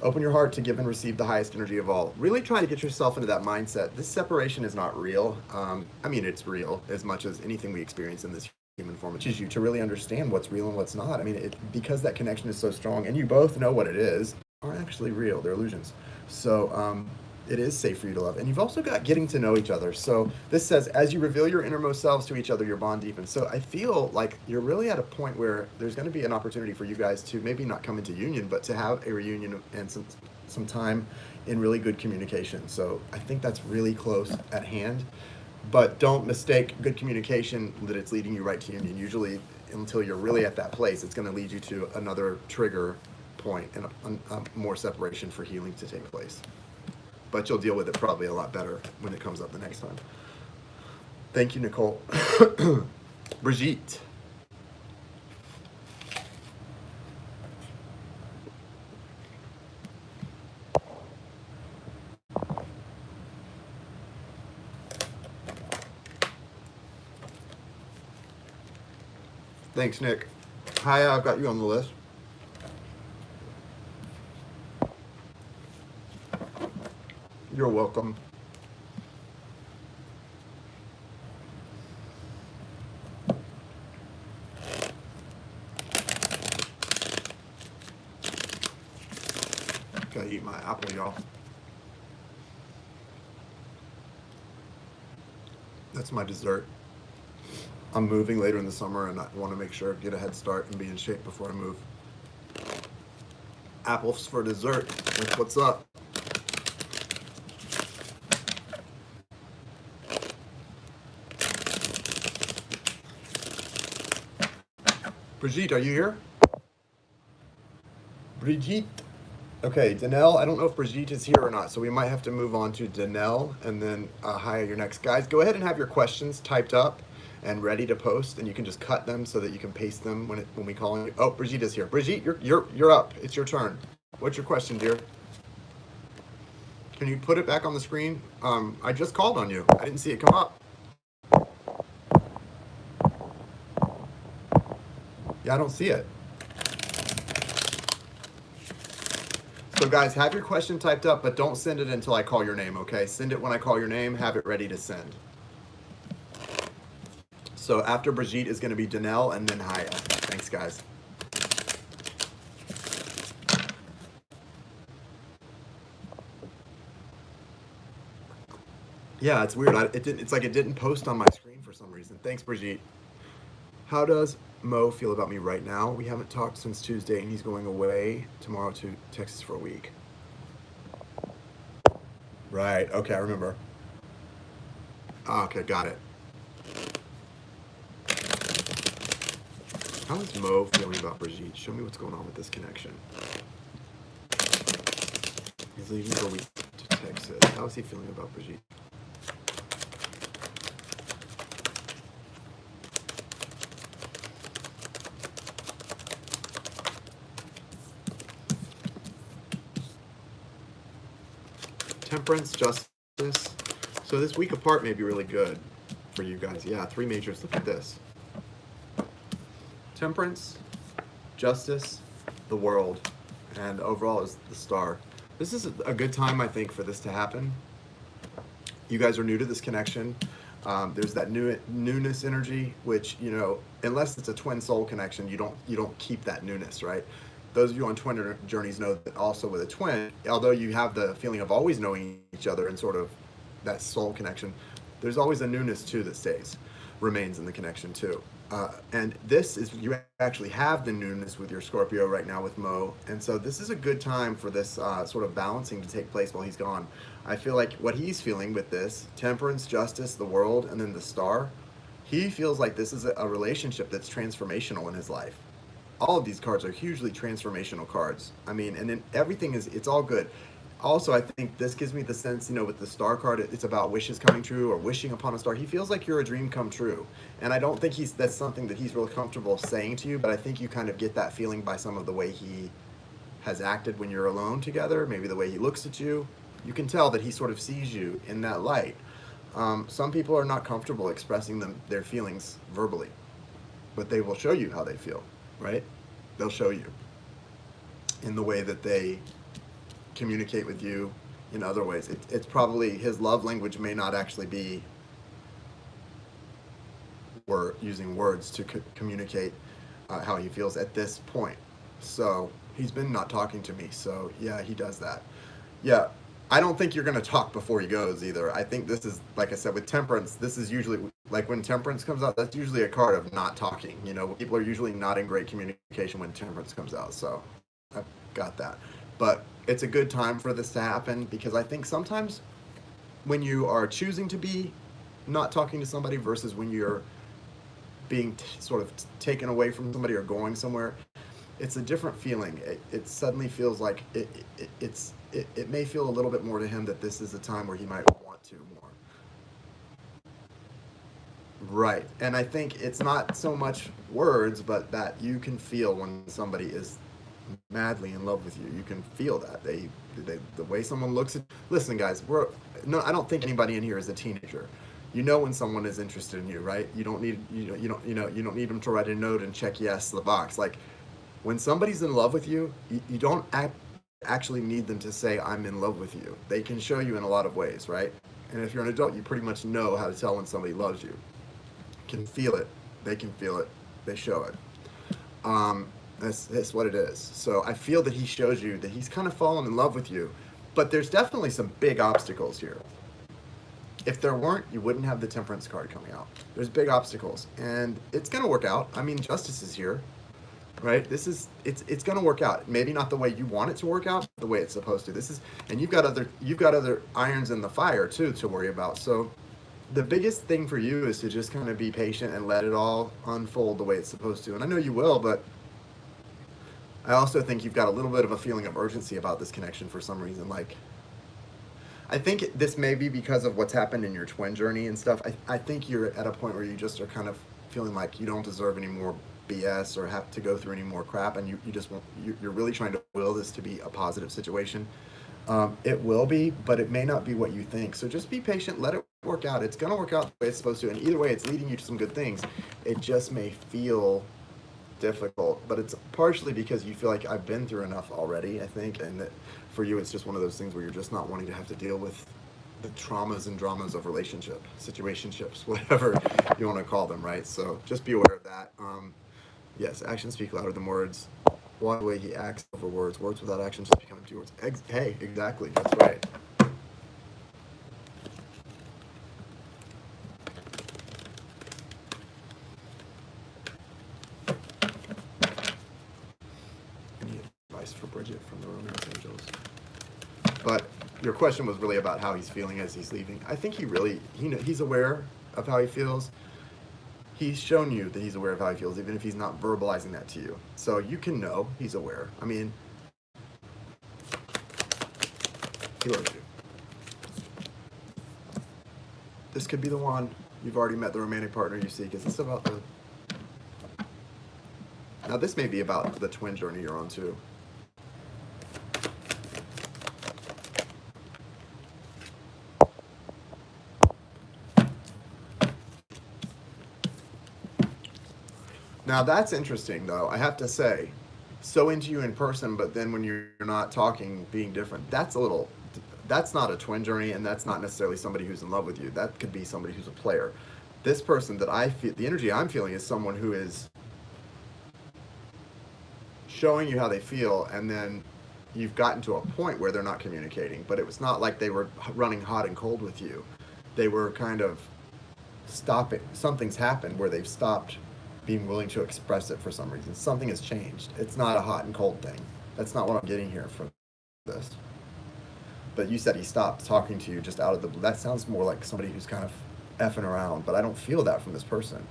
Open your heart to give and receive the highest energy of all. Really try to get yourself into that mindset. This separation is not real. I mean, it's real as much as anything we experience in this human form. It's just you to really understand what's real and what's not. I mean, because that connection is so strong, and you both know what it is, aren't actually real. They're illusions. So it is safe for you to love. And you've also got getting to know each other. So this says, as you reveal your innermost selves to each other, your bond deepens. So I feel like you're really at a point where there's going to be an opportunity for you guys to maybe not come into union, but to have a reunion and some time in really good communication. So I think that's really close at hand. But don't mistake good communication that it's leading you right to union. Usually, until you're really at that place, it's going to lead you to another trigger point and more separation for healing to take place. But you'll deal with it probably a lot better when it comes up the next time. Thank you, Nicole. Brigitte. Thanks, Nick. Hi, I've got you on the list. You're welcome. Gotta eat my apple, y'all. That's my dessert. I'm moving later in the summer and I want to make sure get a head start and be in shape before I move. Apples for dessert. That's what's up. Brigitte, are you here? Brigitte. Okay, Danelle, I don't know if Brigitte is here or not, so we might have to move on to Danelle and then Hiya, your next. Guys, go ahead and have your questions typed up and ready to post, and you can just cut them so that you can paste them when we call on you. Oh, Brigitte is here. Brigitte, you're up. It's your turn. What's your question, dear? Can you put it back on the screen? I just called on you. I didn't see it come up. Yeah, I don't see it. So guys, have your question typed up, but don't send it until I call your name, okay? Send it when I call your name, have it ready to send. So after Brigitte is gonna be Danelle and then Hiya. Thanks, guys. Yeah, it's weird. It's like it didn't post on my screen for some reason. Thanks, Brigitte. How does Mo feel about me right now? We haven't talked since Tuesday, and he's going away tomorrow to Texas for a week. Right. Okay, I remember. Okay, got it. How is Mo feeling about Brigitte? Show me what's going on with this connection. He's leaving for a week to Texas. How is he feeling about Brigitte? Temperance, justice. So this week apart may be really good for you guys. Yeah, 3 majors. Look at this. Temperance, justice, the world, and overall is the star. This is a good time, I think, for this to happen. You guys are new to this connection. There's that newness energy, which, you know, unless it's a twin soul connection, you don't keep that newness, right? Those of you on twin journeys know that also with a twin, although you have the feeling of always knowing each other and sort of that soul connection, there's always a newness too that remains in the connection too. And this is, you actually have the newness with your Scorpio right now with Mo. And so this is a good time for this sort of balancing to take place while he's gone. I feel like what he's feeling with this, temperance, justice, the world, and then the star, he feels like this is a relationship that's transformational in his life. All of these cards are hugely transformational cards. I mean, and then everything it's all good. Also, I think this gives me the sense, you know, with the star card, it's about wishes coming true or wishing upon a star. He feels like you're a dream come true. And I don't think that's something that he's really comfortable saying to you, but I think you kind of get that feeling by some of the way he has acted when you're alone together, maybe the way he looks at you. You can tell that he sort of sees you in that light. Some people are not comfortable expressing their feelings verbally, but they will show you how they feel, right? They'll show you in the way that they communicate with you in other ways. It's probably his love language may not actually be using words to communicate how he feels at this point. So he's been not talking to me. So yeah, he does that. Yeah, I don't think you're going to talk before he goes either. I think this is, like I said, with temperance, this is usually, like when temperance comes out, that's usually a card of not talking. You know, people are usually not in great communication when temperance comes out. So I've got that. But it's a good time for this to happen because I think sometimes when you are choosing to be not talking to somebody versus when you're being sort of taken away from somebody or going somewhere. It's a different feeling. It suddenly feels like it may feel a little bit more to him that this is a time where he might want to more. Right. And I think it's not so much words, but that you can feel when somebody is madly in love with you. You can feel that. The way someone looks at. Listen, guys, no. I don't think anybody in here is a teenager. You know when someone is interested in you, right? You don't need you don't need them to write a note and check yes the box. Like when somebody's in love with you, you don't actually need them to say I'm in love with you. They can show you in a lot of ways, right? And if you're an adult, you pretty much know how to tell when somebody loves you. Can feel it. They can feel it. They show it. That's what it is. So I feel that he shows you that he's kind of fallen in love with you, but there's definitely some big obstacles here. If there weren't, you wouldn't have the Temperance card coming out. There's big obstacles, and it's gonna work out. I mean, justice is here, right? It's gonna work out. Maybe not the way you want it to work out, but the way it's supposed to. And you've got other irons in the fire too to worry about. So the biggest thing for you is to just kind of be patient and let it all unfold the way it's supposed to. And I know you will, but I also think you've got a little bit of a feeling of urgency about this connection for some reason. Like, I think this may be because of what's happened in your twin journey and stuff. I think you're at a point where you just are kind of feeling like you don't deserve any more BS or have to go through any more crap, and you just want, you're really trying to will this to be a positive situation. It will be, but it may not be what you think. So just be patient, let it work out. It's going to work out the way it's supposed to. And either way, it's leading you to some good things. It just may feel difficult, but it's partially because you feel like I've been through enough already, I think. And that for you, it's just one of those things where you're just not wanting to have to deal with the traumas and dramas of situationships, whatever you want to call them, right? So just be aware of that. Yes, actions speak louder than words. Why the way he acts over words. Words without action just become empty words. Hey, exactly. That's right. Any advice for Brigitte from the Romance Angels? But your question was really about how he's feeling as he's leaving. I think he's aware of how he feels. He's shown you that he's aware of how he feels, even if he's not verbalizing that to you. So you can know he's aware. I mean, he loves you. This could be the one. You've already met the romantic partner you seek. Is this about the... Now this may be about the twin journey you're on too. Now that's interesting, though. I have to say, so into you in person, but then when you're not talking, being different. That's not a twin journey, and that's not necessarily somebody who's in love with you. That could be somebody who's a player. This person that I feel, the energy I'm feeling is someone who is showing you how they feel, and then you've gotten to a point where they're not communicating. But it was not like they were running hot and cold with you. They were kind of stopping. Something's happened where they've stopped being willing to express it for some reason. Something has changed. It's not a hot and cold thing. That's not what I'm getting here from this. But you said he stopped talking to you just out of the blue. That sounds more like somebody who's kind of effing around, but I don't feel that from this person.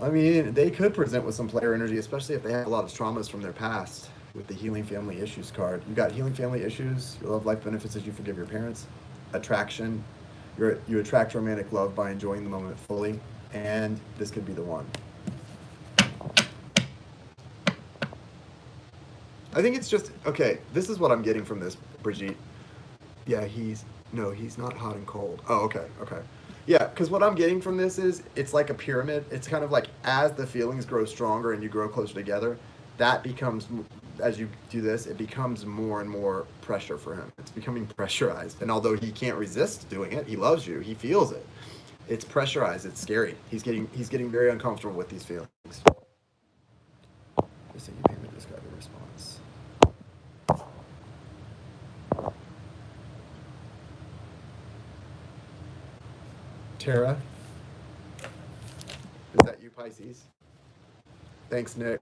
I mean, they could present with some player energy, especially if they have a lot of traumas from their past with the Healing Family Issues card. You got Healing Family Issues, your love life benefits as you forgive your parents, attraction, you attract romantic love by enjoying the moment fully, and this could be the one. I think it's just, okay, this is what I'm getting from this, Brigitte. Yeah, he's not hot and cold. Oh, okay. Yeah, because what I'm getting from this is, it's like a pyramid. It's kind of like as the feelings grow stronger and you grow closer together, that becomes, as you do this, it becomes more and more pressure for him. It's becoming pressurized. And although he can't resist doing it, he loves you, he feels it. It's pressurized, it's scary. He's getting very uncomfortable with these feelings. Just think you payment describe the response. Tara? Is that you, Pisces? Thanks, Nick.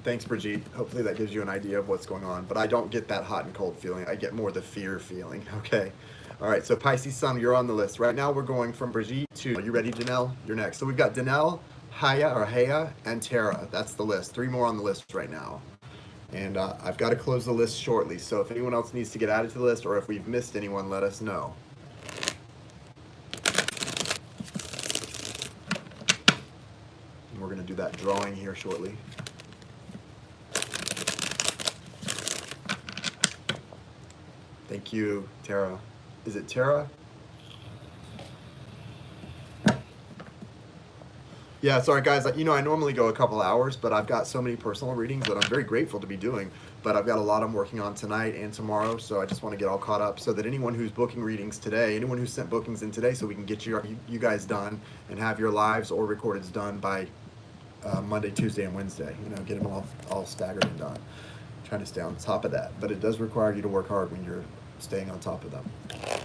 Thanks, Brigitte. Hopefully that gives you an idea of what's going on. But I don't get that hot and cold feeling. I get more the fear feeling. Okay. All right. So Pisces Sun, you're on the list. Right now we're going from Brigitte to, are you ready, Danelle? You're next. So we've got Danelle, Hiya, and Tara. That's the list. 3 more on the list right now. And I've got to close the list shortly. So if anyone else needs to get added to the list or if we've missed anyone, let us know. And we're going to do that drawing here shortly. Thank you, Tara. Is it Tara? Yeah, sorry guys, I normally go a couple hours, but I've got so many personal readings that I'm very grateful to be doing, but I've got a lot I'm working on tonight and tomorrow, so I just want to get all caught up so that anyone who's booking readings today, anyone who sent bookings in today, so we can get you guys done and have your lives or recordeds done by Monday, Tuesday, and Wednesday. Get them all staggered and done. Trying to stay on top of that, but it does require you to work hard when you're staying on top of them.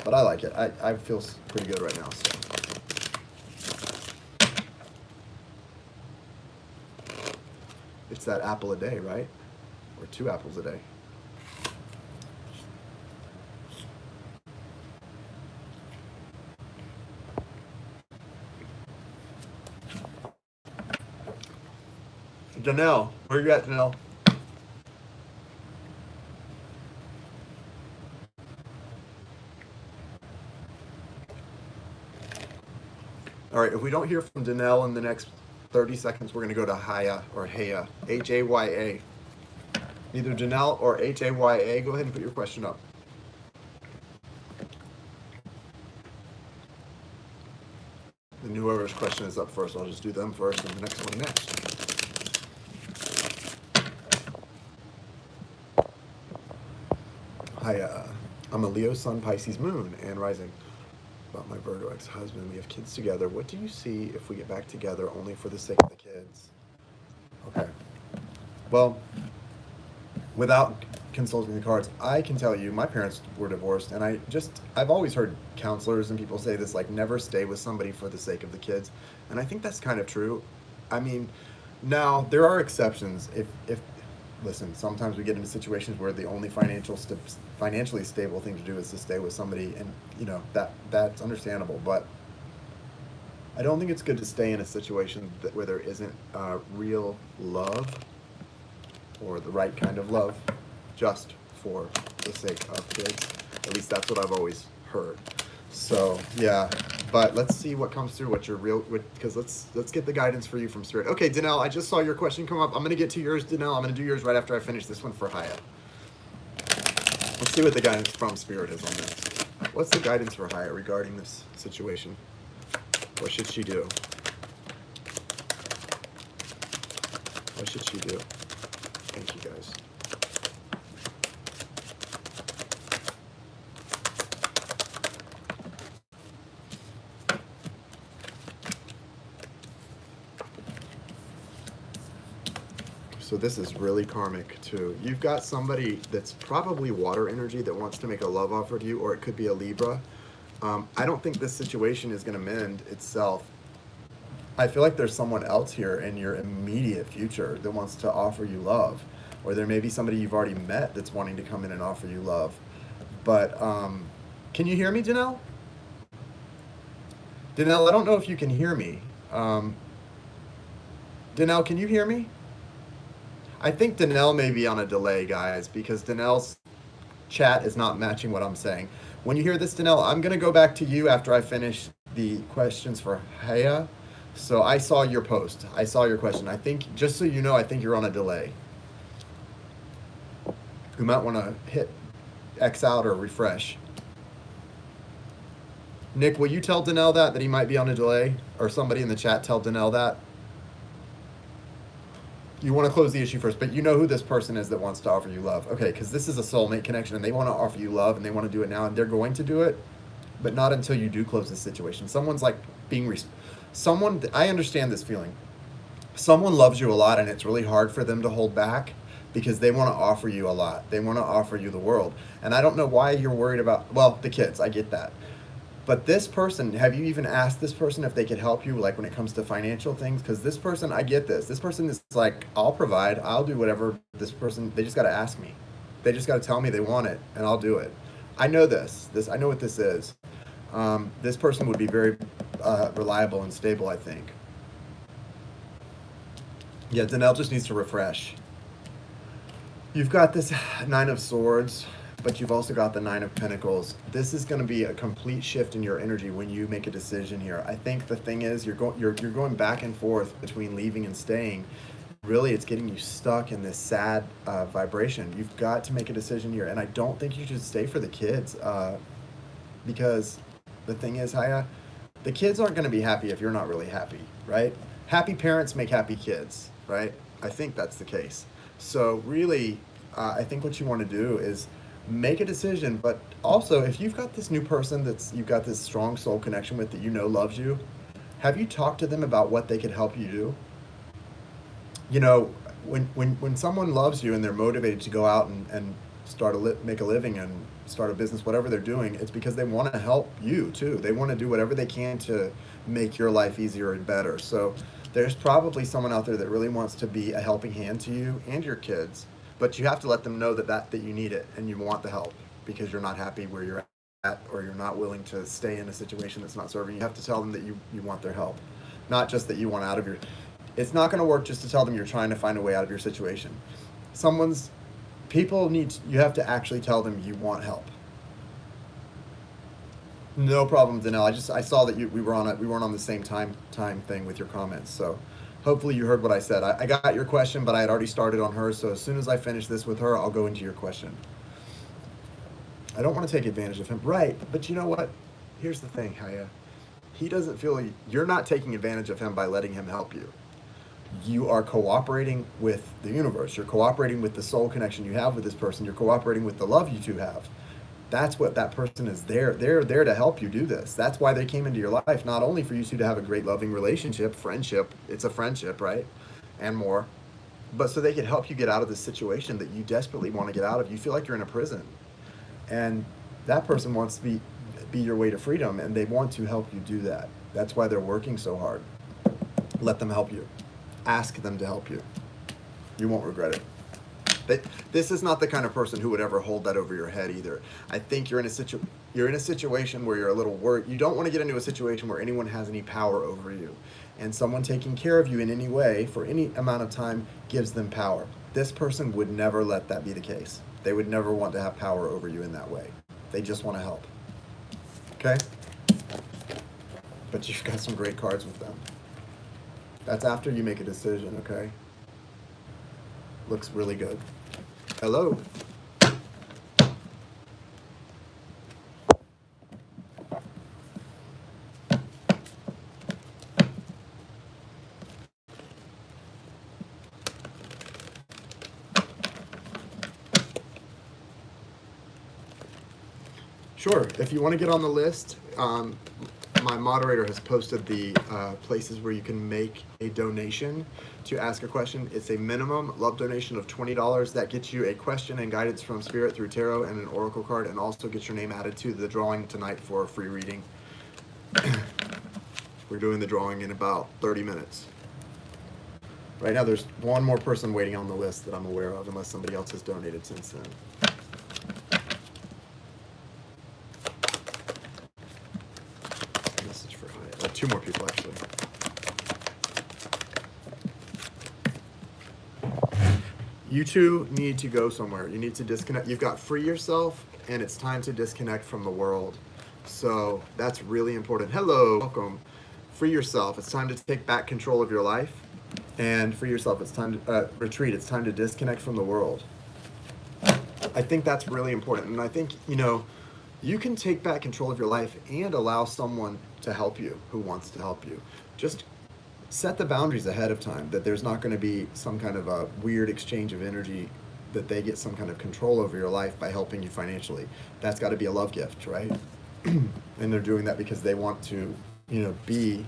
But I like it. I feel pretty good right now. So. It's that apple a day, right? Or 2 apples a day. Danelle, where you at, Danelle? All right, if we don't hear from Danelle in the next 30 seconds, we're going to go to Hiya or Hiya, H-A-Y-A. Either Danelle or H-A-Y-A. Go ahead and put your question up. And whoever's question is up first, I'll just do them first and the next one next. Hiya. I'm a Leo Sun, Pisces Moon, and rising. About my Virgo ex-husband. We have kids together. What do you see if we get back together only for the sake of the kids? Okay. Well, without consulting the cards, I can tell you my parents were divorced, and I've always heard counselors and people say this, like, never stay with somebody for the sake of the kids. And I think that's kind of true. I mean, now there are exceptions. If listen, sometimes we get into situations where the only financially stable thing to do is to stay with somebody, and that's understandable. But I don't think it's good to stay in a situation where there isn't real love or the right kind of love just for the sake of kids. At least that's what I've always heard. So yeah, but let's see what comes through, because let's get the guidance for you from Spirit. Okay, Danelle, I just saw your question come up. I'm gonna get to yours, Danelle. I'm gonna do yours right after I finish this one for Hiya. Let's see what the guidance from Spirit is on this. What's the guidance for Hiya regarding this situation? What should she do? What should she do? Thank you, guys. So this is really karmic too. You've got somebody that's probably water energy that wants to make a love offer to you, or it could be a Libra. I don't think this situation is going to mend itself. I feel like there's someone else here in your immediate future that wants to offer you love, or there may be somebody you've already met that's wanting to come in and offer you love. But can you hear me, Danelle? Danelle, I don't know if you can hear me. Danelle, can you hear me? I think Danelle may be on a delay, guys, because Danelle's chat is not matching what I'm saying. When you hear this, Danelle, I'm going to go back to you after I finish the questions for Hiya. So I saw your post. I saw your question. I think, just so you know, I think you're on a delay. You might want to hit X out or refresh. Nick, will you tell Danelle that he might be on a delay? Or somebody in the chat tell Danelle that? You want to close the issue first, but you know who this person is that wants to offer you love. Okay, because this is a soulmate connection, and they want to offer you love, and they want to do it now, and they're going to do it, but not until you do close the situation. Someone's like I understand this feeling. Someone loves you a lot, and it's really hard for them to hold back because they want to offer you a lot. They want to offer you the world. And I don't know why you're worried about, well, the kids, I get that. But this person, have you even asked this person if they could help you, like when it comes to financial things? Because this person, I get this. This person is like, I'll provide, I'll do whatever. This person, they just got to ask me. They just got to tell me they want it, and I'll do it. I know this. I know what this is. This person would be very reliable and stable, I think. Yeah, Danelle just needs to refresh. You've got this Nine of Swords, but you've also got the Nine of Pentacles. This is going to be a complete shift in your energy when you make a decision here. I think the thing is you're going back and forth between leaving and staying. Really, it's getting you stuck in this sad vibration. You've got to make a decision here, and I don't think you should stay for the kids because the thing is, Hiya, the kids aren't going to be happy if you're not really happy, right? Happy parents make happy kids, right? I think that's the case. So really, I think what you want to do is make a decision, but also if you've got this new person you've got this strong soul connection with that you know loves you, have you talked to them about what they could help you do? You know, when someone loves you and they're motivated to go out and make a living and start a business, whatever they're doing, it's because they want to help you too. They want to do whatever they can to make your life easier and better. So there's probably someone out there that really wants to be a helping hand to you and your kids, but you have to let them know that you need it and you want the help because you're not happy where you're at, or you're not willing to stay in a situation that's not serving. You have to tell them that you want their help, not just that you want out of your. It's not going to work just to tell them you're trying to find a way out of your situation. You have to actually tell them you want help. No problem, Danelle. I saw that we weren't on the same time thing with your comments. So hopefully you heard what I said. I got your question, but I had already started on hers. So as soon as I finish this with her, I'll go into your question. I don't want to take advantage of him. Right. But you know what? Here's the thing, Hiya. He doesn't feel you're not taking advantage of him by letting him help you. You are cooperating with the universe. You're cooperating with the soul connection you have with this person. You're cooperating with the love you two have. That's what that person is there. They're there to help you do this. That's why they came into your life, not only for you two to have a great loving relationship, friendship, it's a friendship, right? And more. But so they could help you get out of this situation that you desperately want to get out of. You feel like you're in a prison. And that person wants to be your way to freedom, and they want to help you do that. That's why they're working so hard. Let them help you. Ask them to help you. You won't regret it. This is not the kind of person who would ever hold that over your head either. I think you're in a situation where you're a little worried. You don't want to get into a situation where anyone has any power over you. And someone taking care of you in any way for any amount of time gives them power. This person would never let that be the case. They would never want to have power over you in that way. They just want to help. Okay? But you've got some great cards with them. That's after you make a decision, okay? Looks really good. Hello. Sure. If you want to get on the list, my moderator has posted the places where you can make a donation to ask a question. It's a minimum love donation of $20. That gets you a question and guidance from Spirit through tarot and an oracle card, and also gets your name added to the drawing tonight for a free reading. We're doing the drawing in about 30 minutes. Right now there's one more person waiting on the list that I'm aware of, unless somebody else has donated since then. Two more people, actually. You two need to go somewhere. You need to disconnect. You've got free yourself, and it's time to disconnect from the world. So that's really important. Hello, welcome. Free yourself. It's time to take back control of your life. And free yourself. It's time to retreat. It's time to disconnect from the world. I think that's really important. And I think, you can take back control of your life and allow someone to help you who wants to help you. Just set the boundaries ahead of time, that there's not going to be some kind of a weird exchange of energy, that they get some kind of control over your life by helping you financially. That's got to be a love gift, right? And they're doing that because they want to, be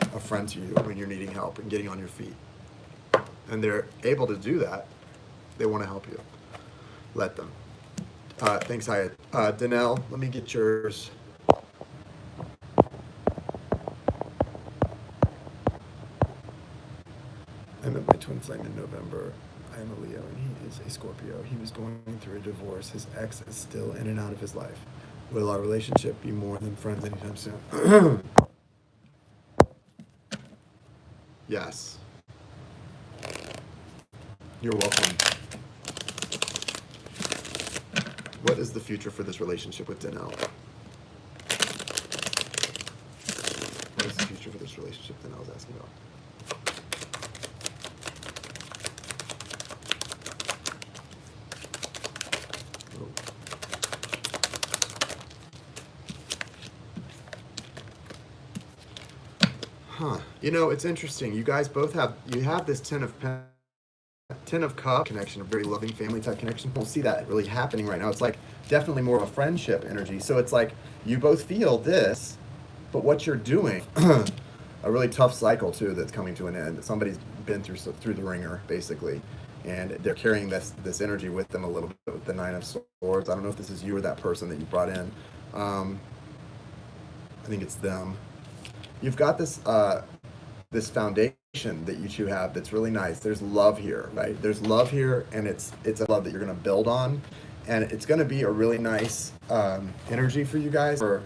a friend to you when you're needing help and getting on your feet. And they're able to do that. They want to help you. Let them. Thanks, Hyatt. Danelle, let me get yours. my twin flame in November. I am a Leo and he is a Scorpio. He was going through a divorce. His ex is still in and out of his life. Will our relationship be more than friends anytime soon? Yes. You're welcome. What is the future for this relationship with Danelle? What is the future for this relationship Danelle's asking about? Huh. You know, it's interesting. You guys both have this Ten of Cups connection, a very loving family type connection. Don't see that really happening right now. It's like definitely more of a friendship energy. So it's like you both feel this, but what you're doing, a really tough cycle too that's coming to an end. Somebody's been through the ringer basically, and they're carrying this energy with them a little bit with the Nine of Swords. I don't know if this is you or that person that you brought in. I think it's them. You've got this this foundation that you two have that's really nice. There's love here, right? There's love here, and it's a love that you're going to build on, and it's going to be a really nice energy for you guys. Or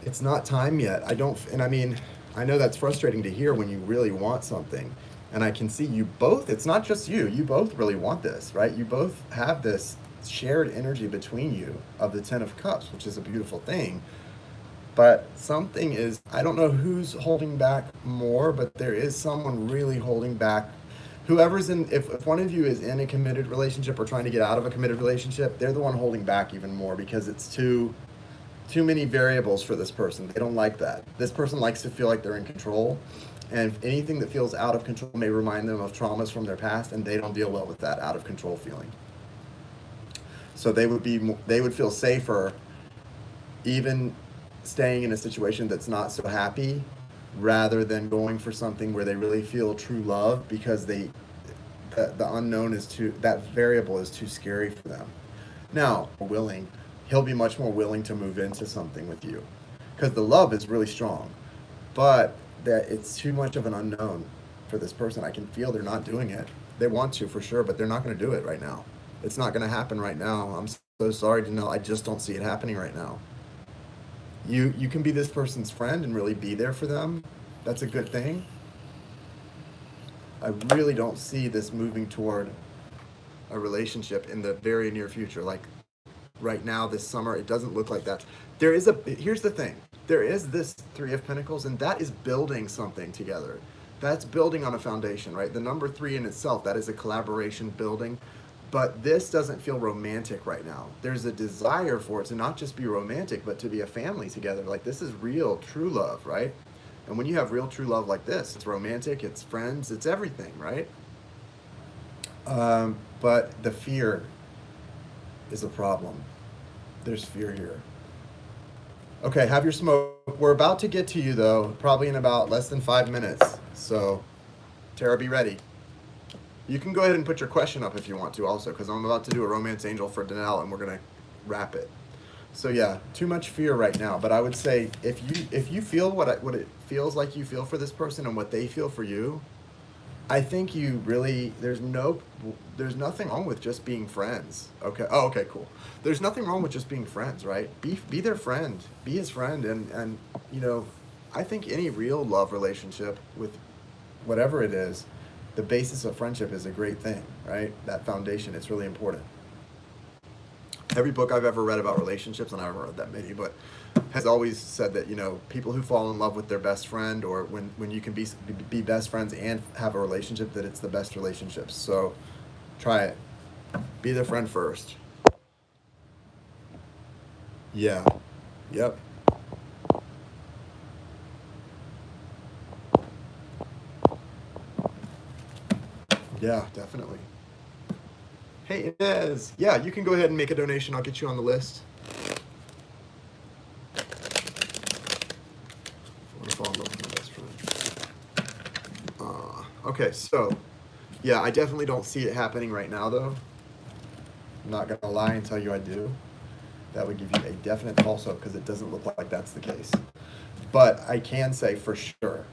it's not time yet. I mean, I know that's frustrating to hear when you really want something, and I can see you both. It's not just you. You both really want this, right? You both have this shared energy between you of the Ten of Cups, which is a beautiful thing. But something is, I don't know who's holding back more, but there is someone really holding back. Whoever's in, if one of you is in a committed relationship or trying to get out of a committed relationship, they're the one holding back even more because it's too many variables for this person. They don't like that. This person likes to feel like they're in control, and anything that feels out of control may remind them of traumas from their past, and they don't deal well with that out of control feeling. So they would feel safer even staying in a situation that's not so happy rather than going for something where they really feel true love, because the unknown is that variable is too scary for them. Now, he'll be much more willing to move into something with you because the love is really strong, but that it's too much of an unknown for this person. I can feel they're not doing it. They want to for sure, but they're not going to do it right now. It's not going to happen right now. I'm so sorry to know. I just don't see it happening right now. You can be this person's friend and really be there for them. That's a good thing. I really don't see this moving toward a relationship in the very near future. Like right now, this summer, it doesn't look like that. Here's the thing. There is this Three of Pentacles, and that is building something together. That's building on a foundation, right? The number 3 in itself, that is a collaboration building. But this doesn't feel romantic right now. There's a desire for it to not just be romantic, but to be a family together. Like this is real, true love, right? And when you have real, true love like this, it's romantic, it's friends, it's everything, right? But the fear is a problem. There's fear here. Okay, have your smoke. We're about to get to you though, probably in about less than 5 minutes. So, Tara, be ready. You can go ahead and put your question up if you want to also, because I'm about to do a romance angel for Danelle and we're going to wrap it. So yeah, too much fear right now. But I would say if you feel what it feels like you feel for this person and what they feel for you, I think you really, there's nothing wrong with just being friends. Okay. Oh, okay, cool. There's nothing wrong with just being friends, right? Be their friend, be his friend. And you know, I think any real love relationship with whatever it is, the basis of friendship is a great thing, right? That foundation, it's really important. Every book I've ever read about relationships, and I haven't read that many, but has always said that, you know, people who fall in love with their best friend, or when you can be best friends and have a relationship, that it's the best relationships. So try it. Be their friend first. Yeah. Yep. Yeah, definitely. Hey, Inez. Yeah, you can go ahead and make a donation. I'll get you on the list. I want to fall in love with my best friend. Okay, so, yeah, I definitely don't see it happening right now, though. I'm not going to lie and tell you I do. That would give you a definite false hope because it doesn't look like that's the case. But I can say for sure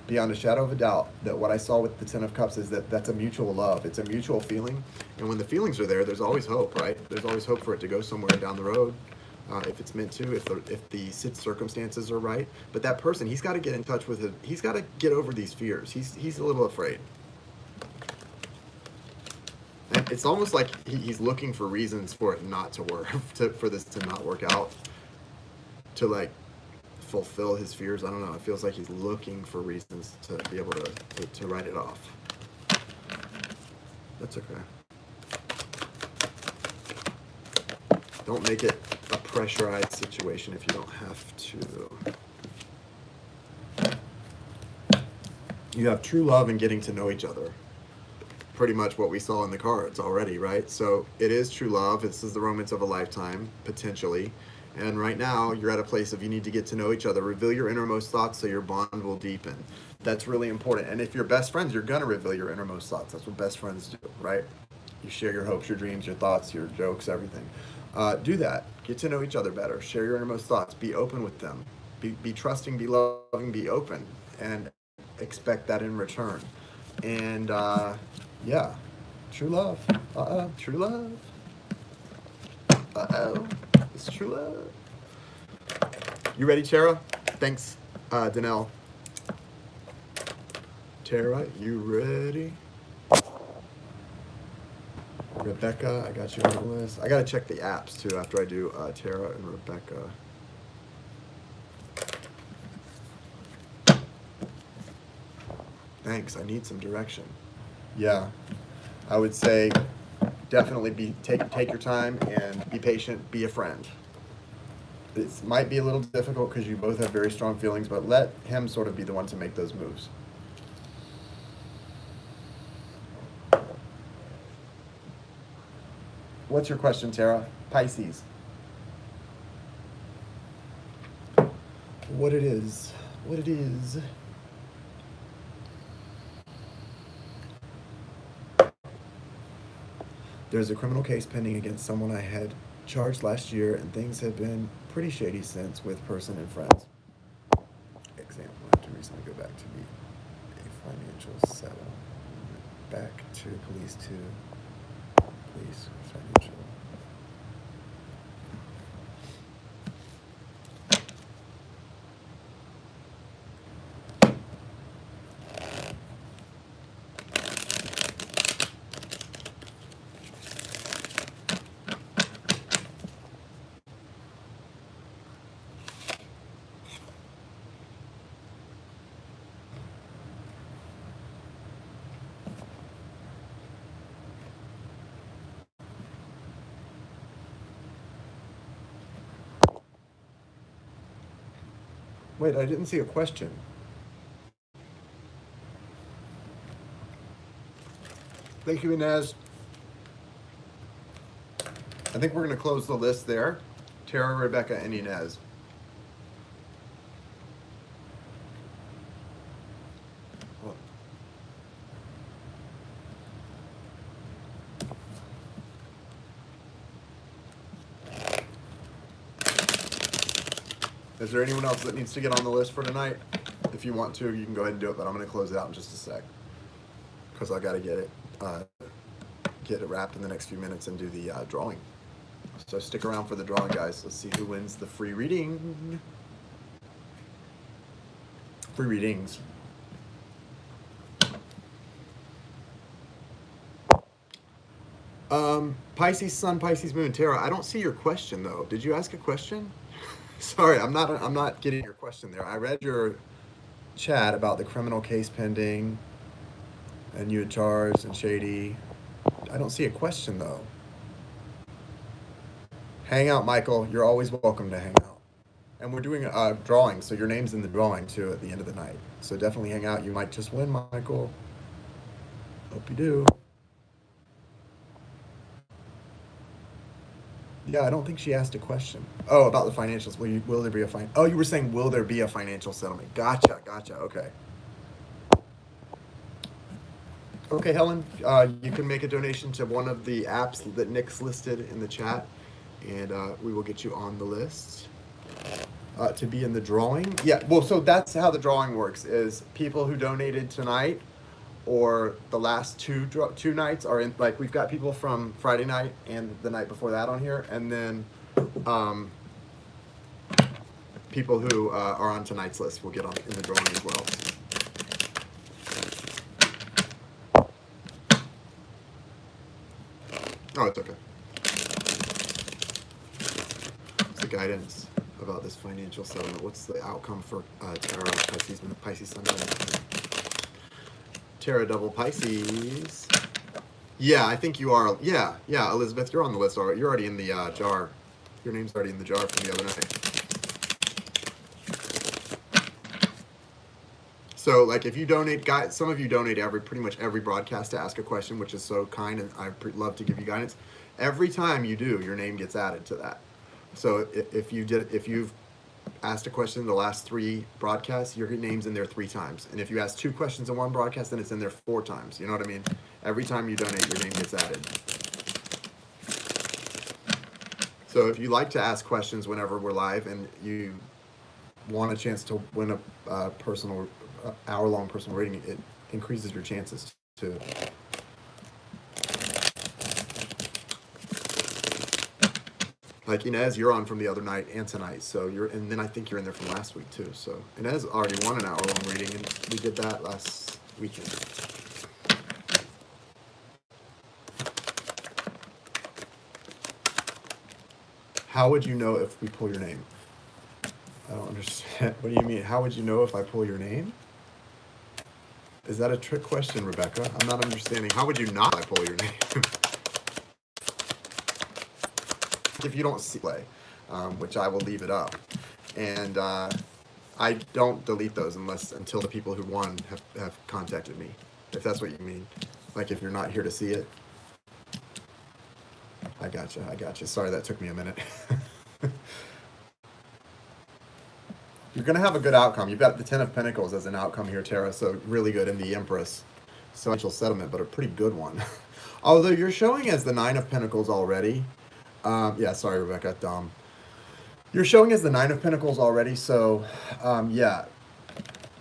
beyond a shadow of a doubt that what I saw with the Ten of Cups is that that's a mutual love. It's a mutual feeling. And when the feelings are there, there's always hope, right? There's always hope for it to go somewhere down the road. If it's meant to, if the circumstances are right. But that person, he's got to get in touch with it. He's got to get over these fears. He's a little afraid. And it's almost like he's looking for reasons for it not to work, for this to not work out, to like fulfill his fears. I don't know. It feels like he's looking for reasons to be able to write it off. That's okay. Don't make it a pressurized situation if you don't have to. You have true love and getting to know each other. Pretty much what we saw in the cards already, right? So it is true love. This is the romance of a lifetime, potentially. And right now, you're at a place of you need to get to know each other. Reveal your innermost thoughts so your bond will deepen. That's really important. And if you're best friends, you're going to reveal your innermost thoughts. That's what best friends do, right? You share your hopes, your dreams, your thoughts, your jokes, everything. Do that. Get to know each other better. Share your innermost thoughts. Be open with them. Be trusting, be loving, be open. And expect that in return. And yeah, true love. True love. It's true love. You ready, Tara? Thanks, Danelle. Tara, you ready? Rebecca, I got you on the list. I gotta check the apps too after I do Tara and Rebecca. Thanks, I need some direction. Yeah, I would say definitely take your time and be patient, be a friend. It might be a little difficult because you both have very strong feelings, but let him sort of be the one to make those moves. What's your question, Tara? Pisces. What it is. What it is. There's a criminal case pending against someone I had charged last year, and things have been pretty shady since with person and friends. Example, I have to recently go back to meet a financial settlement. Back to police financial. Wait, I didn't see a question. Thank you, Inez. I think we're going to close the list there. Tara, Rebecca, and Inez. Is there anyone else that needs to get on the list for tonight? If you want to, you can go ahead and do it, but I'm going to close it out in just a sec because I got to get it wrapped in the next few minutes and do the drawing. So stick around for the drawing, guys. Let's see who wins the free reading. Free readings. Pisces Sun, Pisces Moon. Tara, I don't see your question though. Did you ask a question? Sorry, I'm not getting your question there. I read your chat about the criminal case pending and you had charged and shady. I don't see a question though. Hang out, Michael. You're always welcome to hang out. And we're doing a drawing, so your name's in the drawing too at the end of the night. So definitely hang out. You might just win, Michael. Hope you do. Yeah, I don't think she asked a question. Oh, about the financials. Will there be a Oh, you were saying, will there be a financial settlement? Gotcha. Okay. Okay, Helen, you can make a donation to one of the apps that Nick's listed in the chat, and we will get you on the list. to be in the drawing. Yeah, well, so that's how the drawing works, is people who donated tonight or the last two nights are in, like, we've got people from Friday night and the night before that on here, and then people who are on tonight's list will get on in the drawing as well. Oh, it's okay. What's the guidance about this financial settlement? What's the outcome for Tara, Pisces Sun? Tara double Pisces. Yeah, I think you are. Yeah, Elizabeth, you're on the list already. You're already in the jar. Your name's already in the jar from the other night. So, like, if you donate, guys, some of you donate pretty much every broadcast to ask a question, which is so kind, and I love to give you guidance. Every time you do, your name gets added to that. So if you've asked a question in the last 3 broadcasts, your name's in there 3 times. And if you ask 2 questions in one broadcast, then it's in there 4 times. You know what I mean? Every time you donate, your name gets added. So if you like to ask questions whenever we're live and you want a chance to win a personal hour-long personal reading, it increases your chances to. Like Inez, you're on from the other night and tonight, so and then I think you're in there from last week too. So Inez already won an hour-long reading, and we did that last weekend. How would you know if we pull your name? I don't understand. What do you mean? How would you know if I pull your name? Is that a trick question, Rebecca? I'm not understanding. How would you not pull your name? If you don't see play, which I will leave it up, and I don't delete those until the people who won have contacted me, if that's what you mean. Like if you're not here to see it. I gotcha. Sorry, that took me a minute. You're going to have a good outcome. You've got the 10 of Pentacles as an outcome here, Tara, so really good, in the Empress. So financial settlement, but a pretty good one. Although you're showing as the 9 of Pentacles already. Yeah, sorry, Rebecca, dumb. You're showing as the 9 of Pentacles already, so yeah,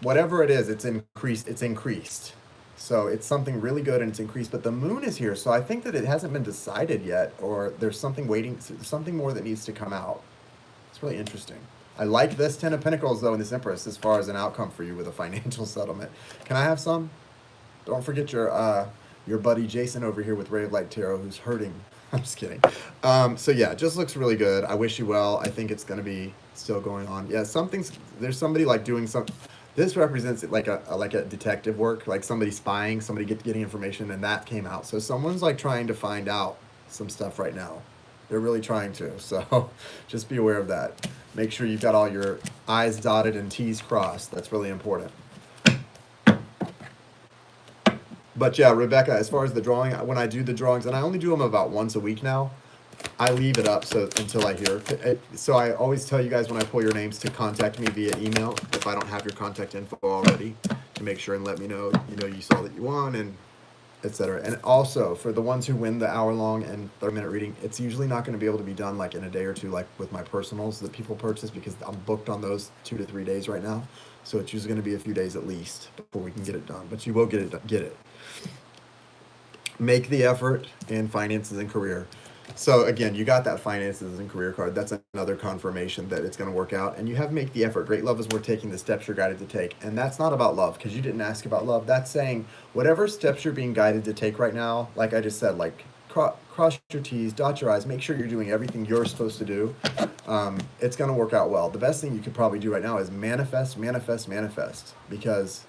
whatever it is, it's increased. So it's something really good and it's increased, but the moon is here, so I think that it hasn't been decided yet, or there's something waiting, something more that needs to come out. It's really interesting. I like this 10 of Pentacles, though, in this Empress, as far as an outcome for you with a financial settlement. Can I have some? Don't forget your buddy Jason over here with Ray of Light Tarot, who's hurting. I'm just kidding. So yeah, it just looks really good. I wish you well. I think it's going to be still going on. Yeah, there's somebody like doing some. This represents like a detective work, like somebody spying, somebody getting information, and that came out. So someone's like trying to find out some stuff right now. They're really trying to. So just be aware of that. Make sure you've got all your I's dotted and T's crossed. That's really important. But yeah, Rebecca, as far as the drawing, when I do the drawings, and I only do them about once a week now, I leave it up until I hear. So I always tell you guys when I pull your names to contact me via email if I don't have your contact info already, to make sure and let me know, you saw that you won, and etc. And also for the ones who win the hour-long and 30-minute reading, it's usually not going to be able to be done like in a day or two, like with my personals that people purchase, because I'm booked on those 2 to 3 days right now. So it's usually going to be a few days at least before we can get it done. But you will get it. Make the effort in finances and career. So again, you got that finances and career card. That's another confirmation that it's going to work out. And you have make the effort. Great love is worth taking the steps you're guided to take. And that's not about love, because you didn't ask about love. That's saying whatever steps you're being guided to take right now, like I just said, like cross your T's, dot your I's, make sure you're doing everything you're supposed to do. It's going to work out well. The best thing you could probably do right now is manifest, because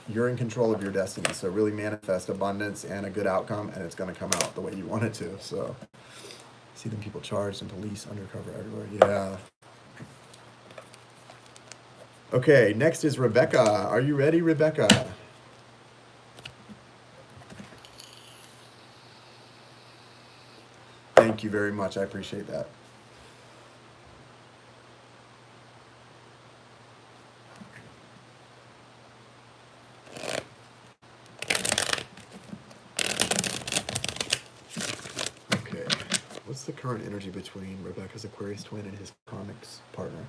you're in control of your destiny. So really manifest abundance and a good outcome, and it's going to come out the way you want it to. So see them people charged and police undercover everywhere. Yeah. Okay, next is Rebecca. Are you ready, Rebecca? Thank you very much. I appreciate that. What's the current energy between Rebecca's Aquarius twin and his karmic partner?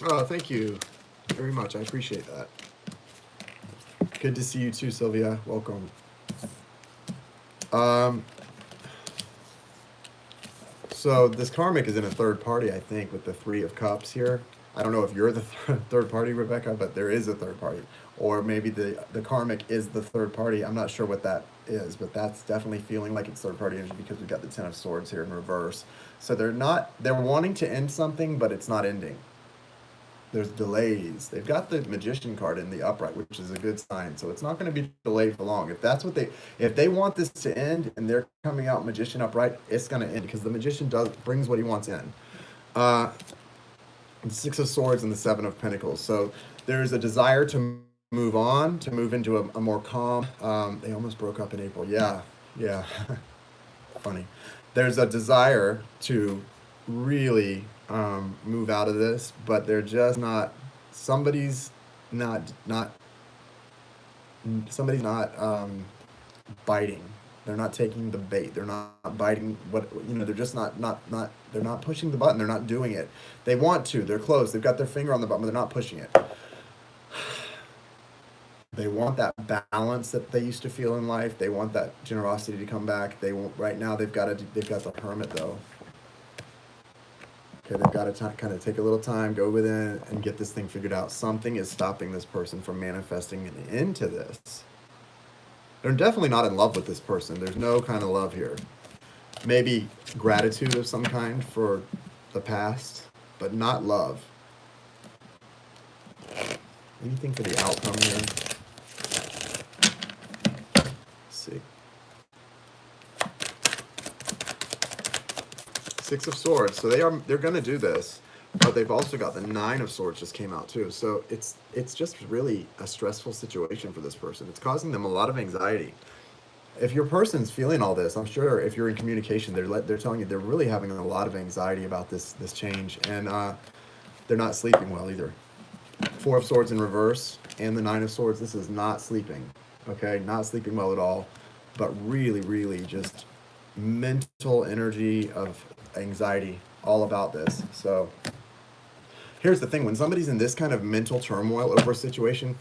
Oh, thank you very much. I appreciate that. Good to see you too, Sylvia. Welcome. So this karmic is in a third party, I think, with the Three of Cups here. I don't know if you're the third party, Rebecca, but there is a third party. Or maybe the karmic is the third party. I'm not sure what that is, but that's definitely feeling like it's third party energy because we've got the Ten of Swords here in reverse. So they're wanting to end something, but it's not ending. There's delays. They've got the Magician card in the upright, which is a good sign. So it's not going to be delayed for long. If they want this to end and they're coming out Magician upright, it's going to end because the Magician brings what he wants in. The Six of Swords and the Seven of Pentacles. So there's a desire to move on, to move into a more calm. They almost broke up in April. Yeah. Funny. There's a desire to really move out of this, but they're just not. Somebody's not biting. They're not taking the bait. They're not biting they're just not they're not pushing the button. They're not doing it. They want to. They're close. They've got their finger on the button, but they're not pushing it. They want that balance that they used to feel in life. They want that generosity to come back. Right now they've got the Hermit though. Okay, they've got to kind of take a little time, go within, and get this thing figured out. Something is stopping this person from manifesting an end to this. They're definitely not in love with this person. There's no kind of love here. Maybe gratitude of some kind for the past, but not love. Anything for the outcome here? Let's see. Six of Swords. So they're going to do this, but they've also got the Nine of Swords just came out too. So it's just really a stressful situation for this person. It's causing them a lot of anxiety. If your person's feeling all this, I'm sure if you're in communication, they're telling you they're really having a lot of anxiety about this change, and they're not sleeping well either. Four of Swords in reverse and the Nine of Swords. This is not sleeping. Okay, not sleeping well at all, but really, really just mental energy of anxiety all about this. So here's the thing: when somebody's in this kind of mental turmoil over a situation,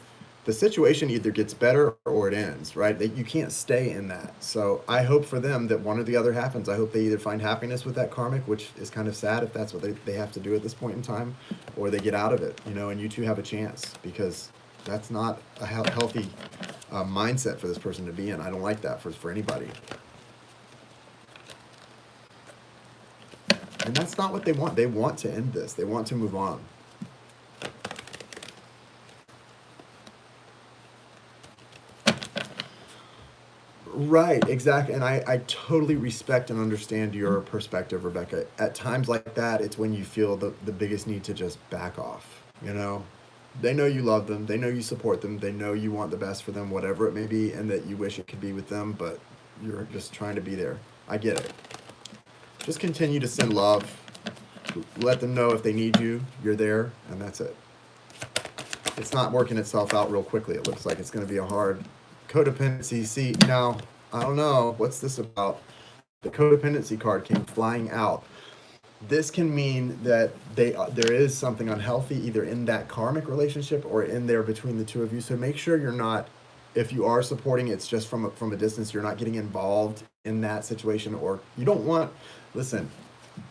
the situation either gets better or it ends, right? You can't stay in that. So I hope for them that one or the other happens. I hope they either find happiness with that karmic, which is kind of sad if that's what they have to do at this point in time, or they get out of it, and you two have a chance, because that's not a healthy mindset for this person to be in. I don't like that for anybody. And that's not what they want. They want to end this. They want to move on. Right, exactly. And I totally respect and understand your perspective, Rebecca. At times like that, it's when you feel the biggest need to just back off. They know you love them. They know you support them. They know you want the best for them, whatever it may be, and that you wish it could be with them, but you're just trying to be there. I get it. Just continue to send love. Let them know if they need you, you're there, and that's it. It's not working itself out real quickly. It looks like it's going to be a hard codependency. See, now, I don't know. What's this about? The codependency card came flying out. This can mean that there is something unhealthy either in that karmic relationship or in there between the two of you. So make sure you're not, if you are supporting, it's just from a distance. You're not getting involved in that situation, or you don't want, listen,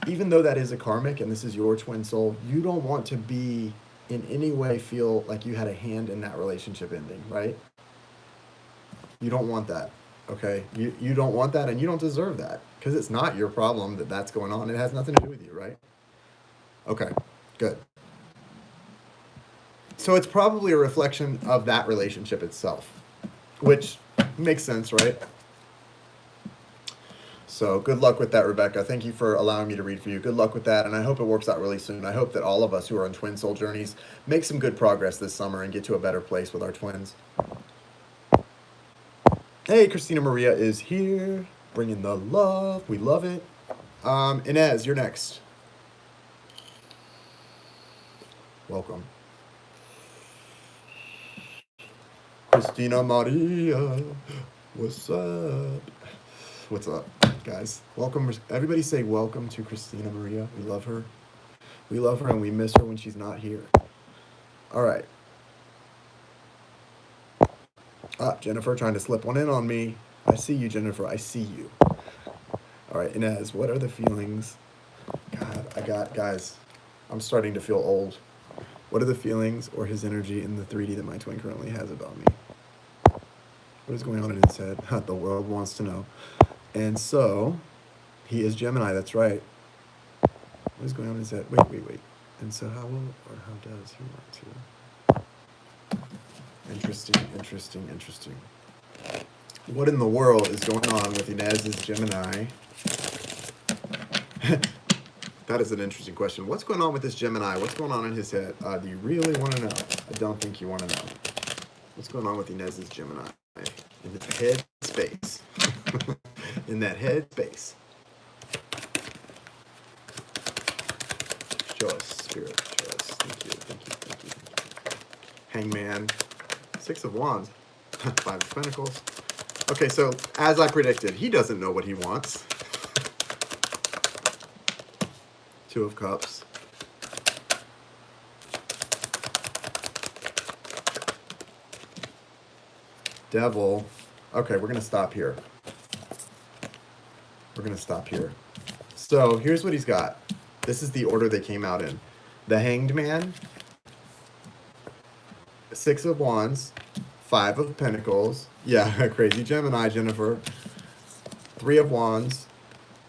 even though that is a karmic and this is your twin soul, you don't want to be in any way feel like you had a hand in that relationship ending, right? You don't want that, okay? You don't want that, and you don't deserve that, because it's not your problem that that's going on. It has nothing to do with you, right? Okay, good. So it's probably a reflection of that relationship itself, which makes sense, right? So good luck with that, Rebecca. Thank you for allowing me to read for you. Good luck with that, and I hope it works out really soon. I hope that all of us who are on twin soul journeys make some good progress this summer and get to a better place with our twins. Hey, Christina Maria is here, bringing the love. We love it. Inez, you're next. Welcome. Christina Maria, what's up? What's up, guys? Welcome. Everybody say welcome to Christina Maria. We love her. We love her, and we miss her when she's not here. All right. Jennifer trying to slip one in on me. I see you, Jennifer. I see you. All right, Inez, what are the feelings? God, guys, I'm starting to feel old. What are the feelings or his energy in the 3D that my twin currently has about me? What is going on in his head? The world wants to know. And so, he is Gemini, that's right. What is going on in his head? Wait. And so how will, or how does he want to? Interesting. What in the world is going on with Inez's Gemini? That is an interesting question. What's going on with this Gemini? What's going on in his head? Do you really want to know? I don't think you want to know. What's going on with Inez's Gemini? In his head space. In that head space. Show us, Spirit. Show us. Thank you. Hangman. 6 of Wands. 5 of Pentacles. Okay, so as I predicted, he doesn't know what he wants. 2 of Cups. Devil. Okay, we're going to stop here. So here's what he's got. This is the order they came out in. The Hanged Man. 6 of Wands. 5 of Pentacles. Yeah, crazy Gemini, Jennifer. 3 of Wands.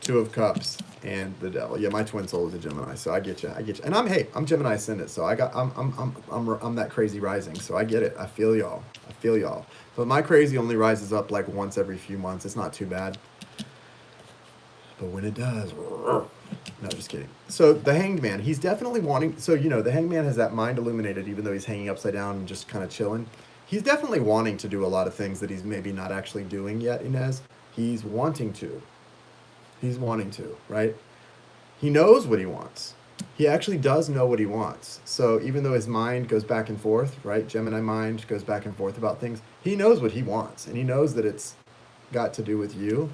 2 of Cups. And the Devil. Yeah, my twin soul is a Gemini, so I get you. And I'm Gemini ascendant, so I'm that crazy rising, so I get it. I feel y'all. But my crazy only rises up like once every few months. It's not too bad. But when it does, no, just kidding. So the Hanged Man, he's definitely wanting. So the Hanged Man has that mind illuminated, even though he's hanging upside down and just kind of chilling. He's definitely wanting to do a lot of things that he's maybe not actually doing yet, Inez. He's wanting to. Right? He knows what he wants. He actually does know what he wants. So even though his mind goes back and forth, right? Gemini mind goes back and forth about things. He knows what he wants. And he knows that it's got to do with you.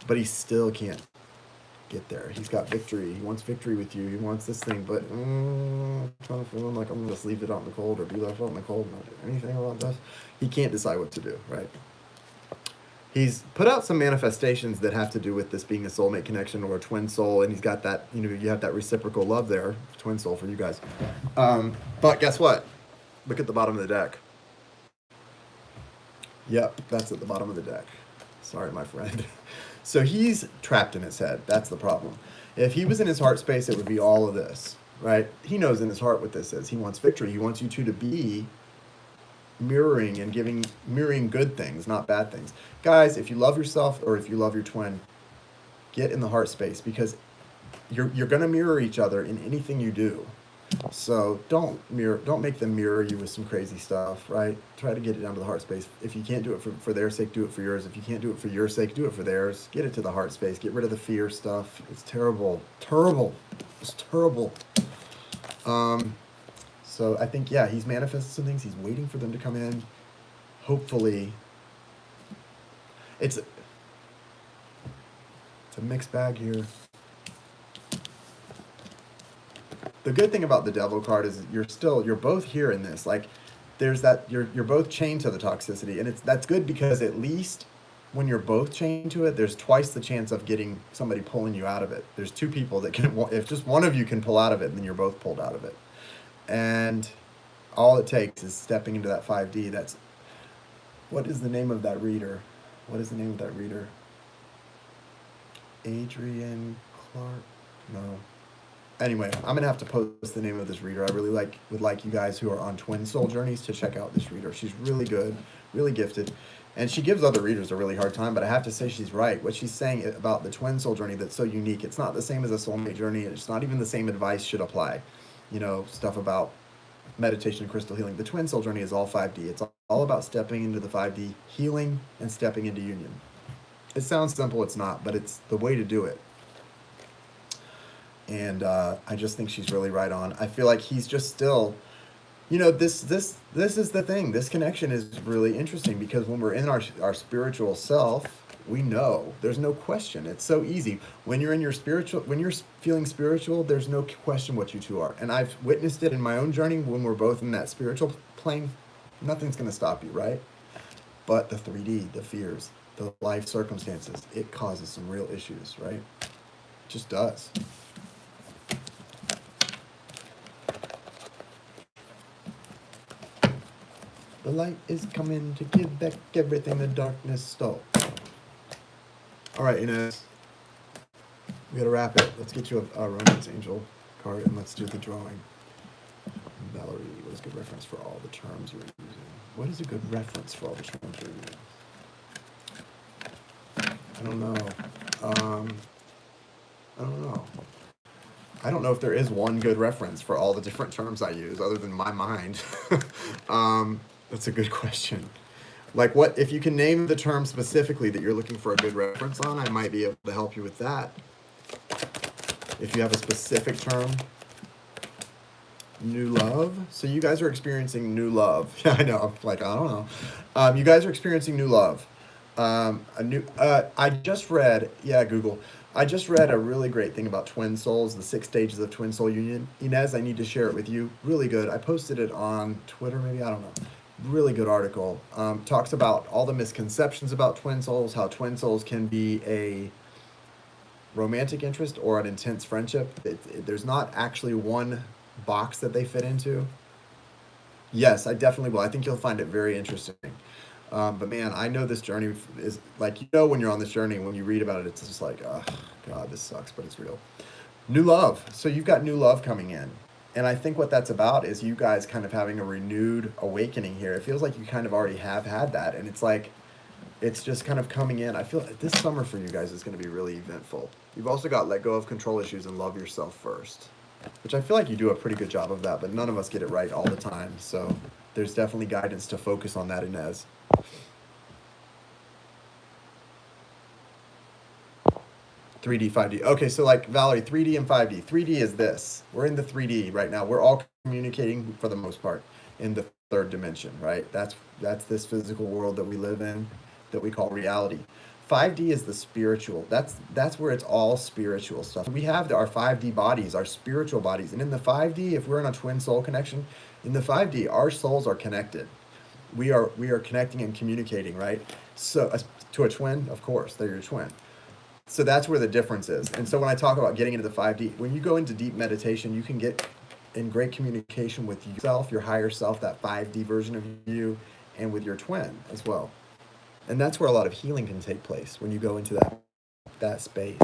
But he still can't get there. He's got victory. He wants victory with you. He wants this thing. But I'm trying to feel like I'm going to just leave it out in the cold or be left out in the cold and not do anything about this. He can't decide what to do, right? He's put out some manifestations that have to do with this being a soulmate connection or a twin soul, and he's got that, you have that reciprocal love there, twin soul for you guys. But guess what? Look at the bottom of the deck. Yep, that's at the bottom of the deck. Sorry, my friend. So he's trapped in his head. That's the problem. If he was in his heart space, it would be all of this, right? He knows in his heart what this is. He wants victory. He wants you two to be mirroring good things, not bad things. Guys, if you love yourself or if you love your twin, get in the heart space, because you're going to mirror each other in anything you do. So don't make them mirror you with some crazy stuff, right? Try to get it down to the heart space. If you can't do it for their sake, do it for yours. If you can't do it for your sake, do it for theirs. Get it to the heart space. Get rid of the fear stuff. It's terrible. It's terrible. So I think, yeah, he's manifested some things. He's waiting for them to come in. Hopefully, it's a mixed bag here. The good thing about the Devil card is you're both here in this. Like, there's that you're both chained to the toxicity, and that's good, because at least when you're both chained to it, there's twice the chance of getting somebody pulling you out of it. There's 2 people that can. If just one of you can pull out of it, then you're both pulled out of it. And all it takes is stepping into that 5D. What is the name of that reader? Adrian Clark? No. Anyway, I'm going to have to post the name of this reader. I really would like you guys who are on twin soul journeys to check out this reader. She's really good, really gifted. And she gives other readers a really hard time, but I have to say she's right. What she's saying about the twin soul journey that's so unique, it's not the same as a soulmate journey. It's not even the same advice should apply. Stuff about meditation and crystal healing. The twin soul journey is all 5D. It's all about stepping into the 5D, healing, and stepping into union. It sounds simple, it's not, but it's the way to do it. And I just think she's really right on. I feel like he's just still, this is the thing. This connection is really interesting, because when we're in our spiritual self, We know. There's no question. It's so easy. When you're in your spiritual, when you're feeling spiritual, there's no question what you two are. And I've witnessed it in my own journey when we're both in that spiritual plane. Nothing's going to stop you, right? But the 3D, the fears, the life circumstances, it causes some real issues, right? It just does. The light is coming to give back everything the darkness stole. All right, Inez. We gotta wrap it. Let's get you a romance angel card and let's do the drawing. Valerie, what is a good reference for all the terms you're using? What is a good reference for all the terms you're using? I don't know. I don't know. I don't know if there is one good reference for all the different terms I use other than my mind. That's a good question. Like what, if you can name the term specifically that you're looking for a good reference on, I might be able to help you with that. If you have a specific term. New love. So you guys are experiencing new love. Yeah, I know. Like, I don't know. You guys are experiencing new love. I just read, yeah, Google. I just read a really great thing about twin souls, the 6 stages of twin soul union. Inez, I need to share it with you. Really good. I posted it on Twitter, maybe, I don't know. Really good article. Talks about all the misconceptions about twin souls, how twin souls can be a romantic interest or an intense friendship. There's not actually one box that they fit into. Yes, I definitely will. I think you'll find it very interesting. But man, I know this journey is like, when you're on this journey, when you read about it, it's just like, oh God, this sucks, but it's real. New love. So you've got new love coming in. And I think what that's about is you guys kind of having a renewed awakening here. It feels like you kind of already have had that. And it's like, it's just kind of coming in. I feel like this summer for you guys is going to be really eventful. You've also got let go of control issues and love yourself first, which I feel like you do a pretty good job of that, but none of us get it right all the time. So there's definitely guidance to focus on that, Inez. 3D, 5D. Okay, so like Valerie, 3D and 5D. 3D is this. We're in the 3D right now. We're all communicating for the most part in the third dimension, right? That's this physical world that we live in that we call reality. 5D is the spiritual. That's where it's all spiritual stuff. We have our 5D bodies, our spiritual bodies. And in the 5D, if we're in a twin soul connection, in the 5D, our souls are connected. We are connecting and communicating, right? So to a twin, of course, they're your twin. So that's where the difference is. And so when I talk about getting into the 5D, when you go into deep meditation, you can get in great communication with yourself, your higher self, that 5D version of you, and with your twin as well. And that's where a lot of healing can take place when you go into that space.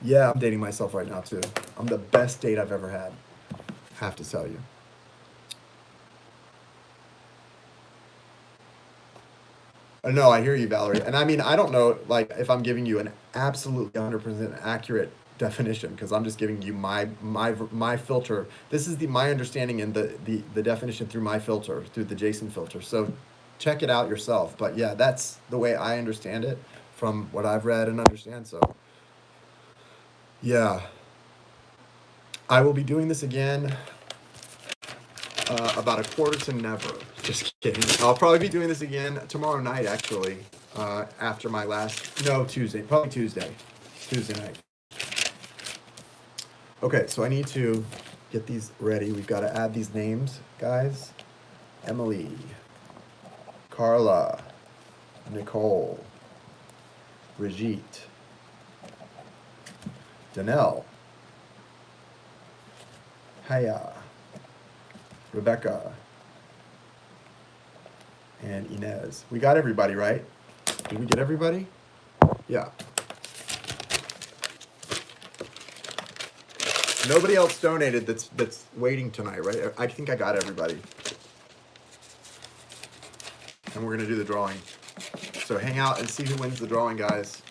Yeah, I'm dating myself right now too. I'm the best date I've ever had. Have to tell you. No, I hear you, Valerie. And I mean, I don't know, like, if I'm giving you an absolutely 100% accurate definition, because I'm just giving you my filter. This is my understanding and the definition through my filter, through the Jason filter. So check it out yourself. But yeah, that's the way I understand it from what I've read and understand. So yeah, I will be doing this again about 1:45. Just kidding. I'll probably be doing this again tomorrow night, actually, after my Tuesday, probably Tuesday night. Okay, so I need to get these ready. We've got to add these names, guys. Emily, Carla, Nicole, Brigitte, Danelle, Hiya, Rebecca, and Inez. We got everybody, right? Did we get everybody? Yeah. Nobody else donated that's waiting tonight, right? I think I got everybody. And we're gonna do the drawing. So hang out and see who wins the drawing, guys.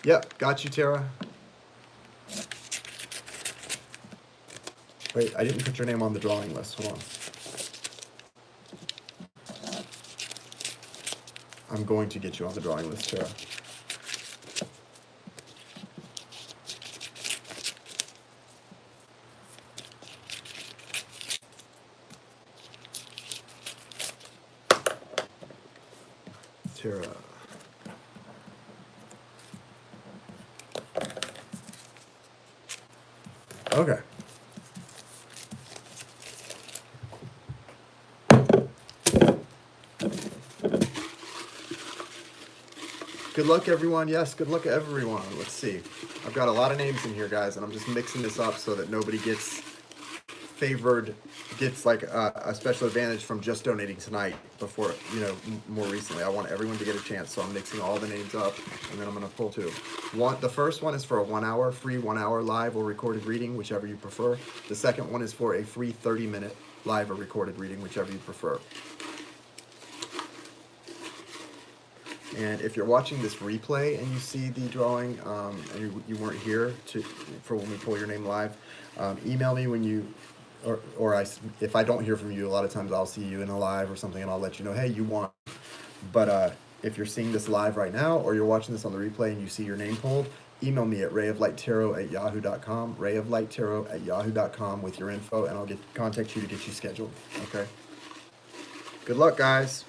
Yep, got you, Tara. Wait, I didn't put your name on the drawing list. Hold on. I'm going to get you on the drawing list, Tara. Tara. Okay. Good luck, everyone. Yes, good luck, everyone. Let's see. I've got a lot of names in here, guys, and I'm just mixing this up so that nobody gets favored, gets like a special advantage from just donating tonight before, more recently. I want everyone to get a chance, so I'm mixing all the names up, and then I'm going to pull two. The first one is for a 1 hour, free 1 hour live or recorded reading, whichever you prefer. The second one is for a free 30-minute live or recorded reading, whichever you prefer. And if you're watching this replay and you see the drawing and you weren't here for when we pull your name live, email me when you, if I don't hear from you, a lot of times I'll see you in a live or something and I'll let you know, hey, you won. But if you're seeing this live right now or you're watching this on the replay and you see your name pulled, email me at rayoflighttarot@yahoo.com, rayoflighttarot@yahoo.com with your info, and I'll contact you to get you scheduled. Okay. Good luck, guys.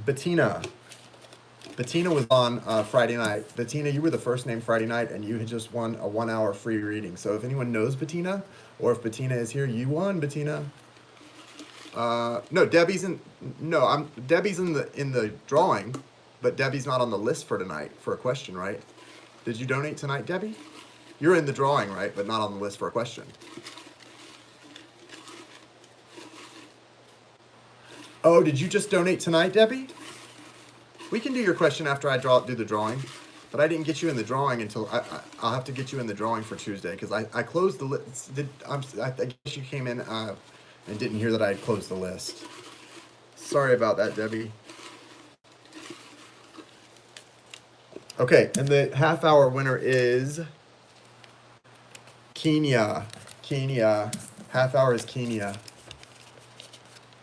Bettina was on Friday night. Bettina, you were the first name Friday night, and you had just won a 1 hour free reading. So if anyone knows Bettina, or if Bettina is here, you won, Bettina. No, Debbie's in the drawing, but Debbie's not on the list for tonight for a question, right? Did you donate tonight, Debbie? You're in the drawing, right? But not on the list for a question. Oh, did you just donate tonight, Debbie? We can do your question after I do the drawing, but I didn't get you in the drawing until I'll have to get you in the drawing for Tuesday because I closed the list. I guess you came in and didn't hear that I had closed the list. Sorry about that, Debbie. Okay, and the half-hour winner is Kenya. Half-hour is Kenya.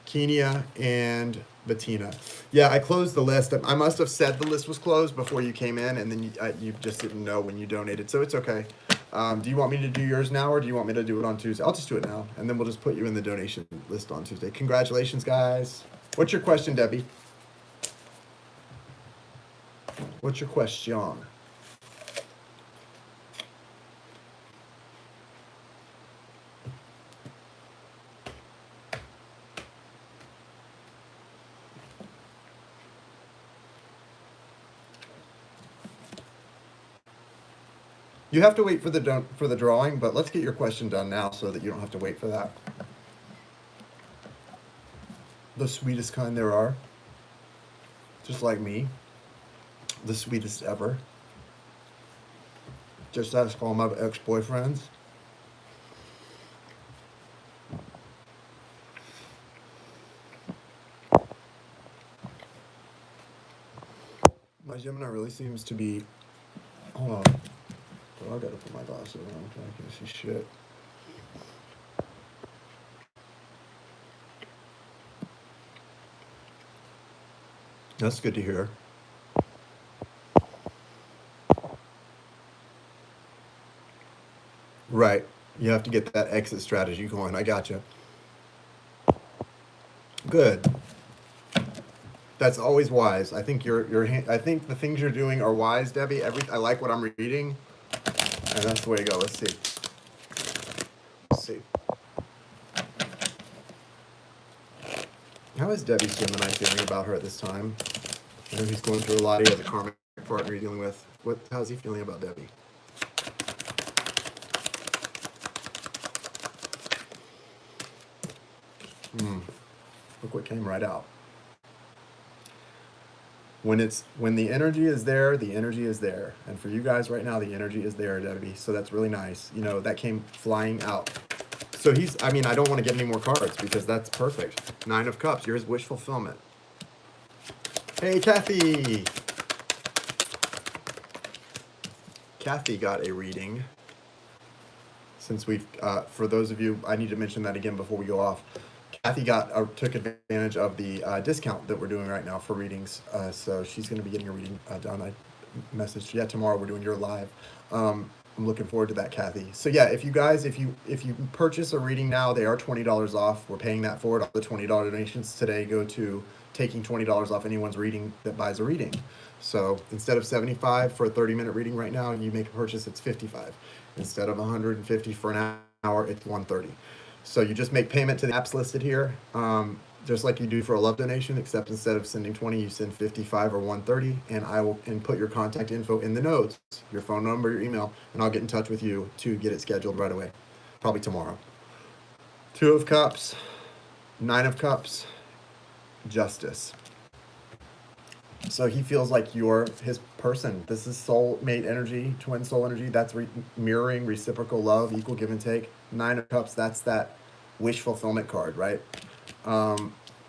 Kenya and Bettina. Yeah, I closed the list. I must have said the list was closed before you came in, and then you just didn't know when you donated, so it's okay. Do you want me to do yours now, or do you want me to do it on Tuesday? I'll just do it now, and then we'll just put you in the donation list on Tuesday. Congratulations, guys. What's your question, Debbie? What's your question? You have to wait for the drawing, but let's get your question done now so that you don't have to wait for that. The sweetest kind there are. Just like me. The sweetest ever. Just ask all my ex-boyfriends. My Gemini really seems to be... Hold on. Oh, I gotta put my glasses on. I can't see shit. That's good to hear. Right. You have to get that exit strategy going. I gotcha. Good. That's always wise. I think I think the things you're doing are wise, Debbie. I like what I'm reading. And that's the way to go. Let's see. How is Debbie's Gemini feeling about her at this time? I know he's going through a lot. He has a karmic partner he's dealing with. How's he feeling about Debbie? Look what came right out. When the energy is there, the energy is there. And for you guys right now, the energy is there, Debbie. So that's really nice. That came flying out. So I don't want to get any more cards because that's perfect. 9 of Cups, here's wish fulfillment. Hey, Kathy. Kathy got a reading. Since for those of you, I need to mention that again before we go off. Kathy took advantage of the discount that we're doing right now for readings, so she's going to be getting a reading done. I messaged, tomorrow we're doing your live. I'm looking forward to that, Kathy. So yeah, if you guys, if you purchase a reading now, they are $20 off. We're paying that forward. All the $20 donations today go to taking $20 off anyone's reading that buys a reading. So instead of 75 for a 30-minute reading right now, and you make a purchase, it's 55. Instead of 150 for an hour, it's 130. So you just make payment to the apps listed here, just like you do for a love donation, except instead of sending 20, you send 55 or 130, and I will input your contact info in the notes, your phone number, your email, and I'll get in touch with you to get it scheduled right away, probably tomorrow. Two of Cups, Nine of Cups, Justice. So he feels like you're his person. This is soulmate energy, twin soul energy. That's mirroring, reciprocal love, equal give and take. Nine of Cups, that's that wish fulfillment card, right?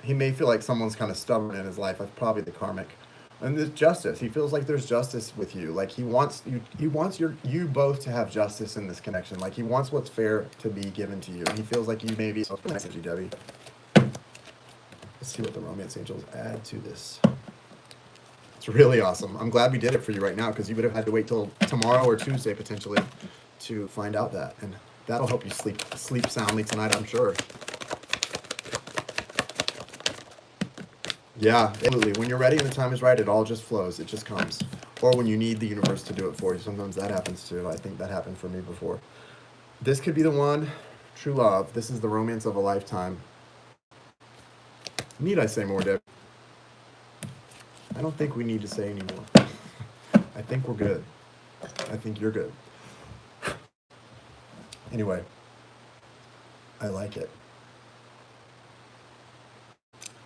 He may feel like someone's kind of stubborn in his life. That's probably the karmic. And there's justice. He feels like there's justice with you. Like he wants you. He wants you both to have justice in this connection. Like he wants what's fair to be given to you. And he feels like you may be. Message you, Debbie. Let's see what the romance angels add to this. It's really awesome. I'm glad we did it for you right now, because you would have had to wait till tomorrow or Tuesday potentially to find out that, and that'll help you sleep soundly tonight, I'm sure. Yeah, absolutely. When you're ready and the time is right, it all just flows. It just comes. Or when you need the universe to do it for you. Sometimes that happens too. I think that happened for me before. This could be the one. True love. This is the romance of a lifetime. Need I say more, Deb? I don't think we need to say any more. I think we're good. I think you're good. Anyway, I like it.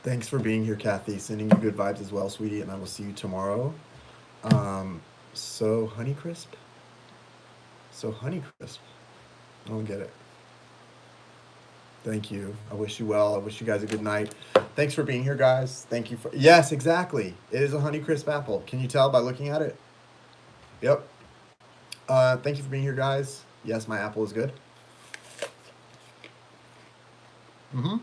Thanks for being here, Kathy. Sending you good vibes as well, sweetie, and I will see you tomorrow. So Honeycrisp? So Honeycrisp. I don't get it. Thank you. I wish you well. I wish you guys a good night. Thanks for being here, guys. Thank you for... Yes, exactly. It is a Honeycrisp apple. Can you tell by looking at it? Yep. Thank you for being here, guys. Yes, my apple is good. Mm-hmm.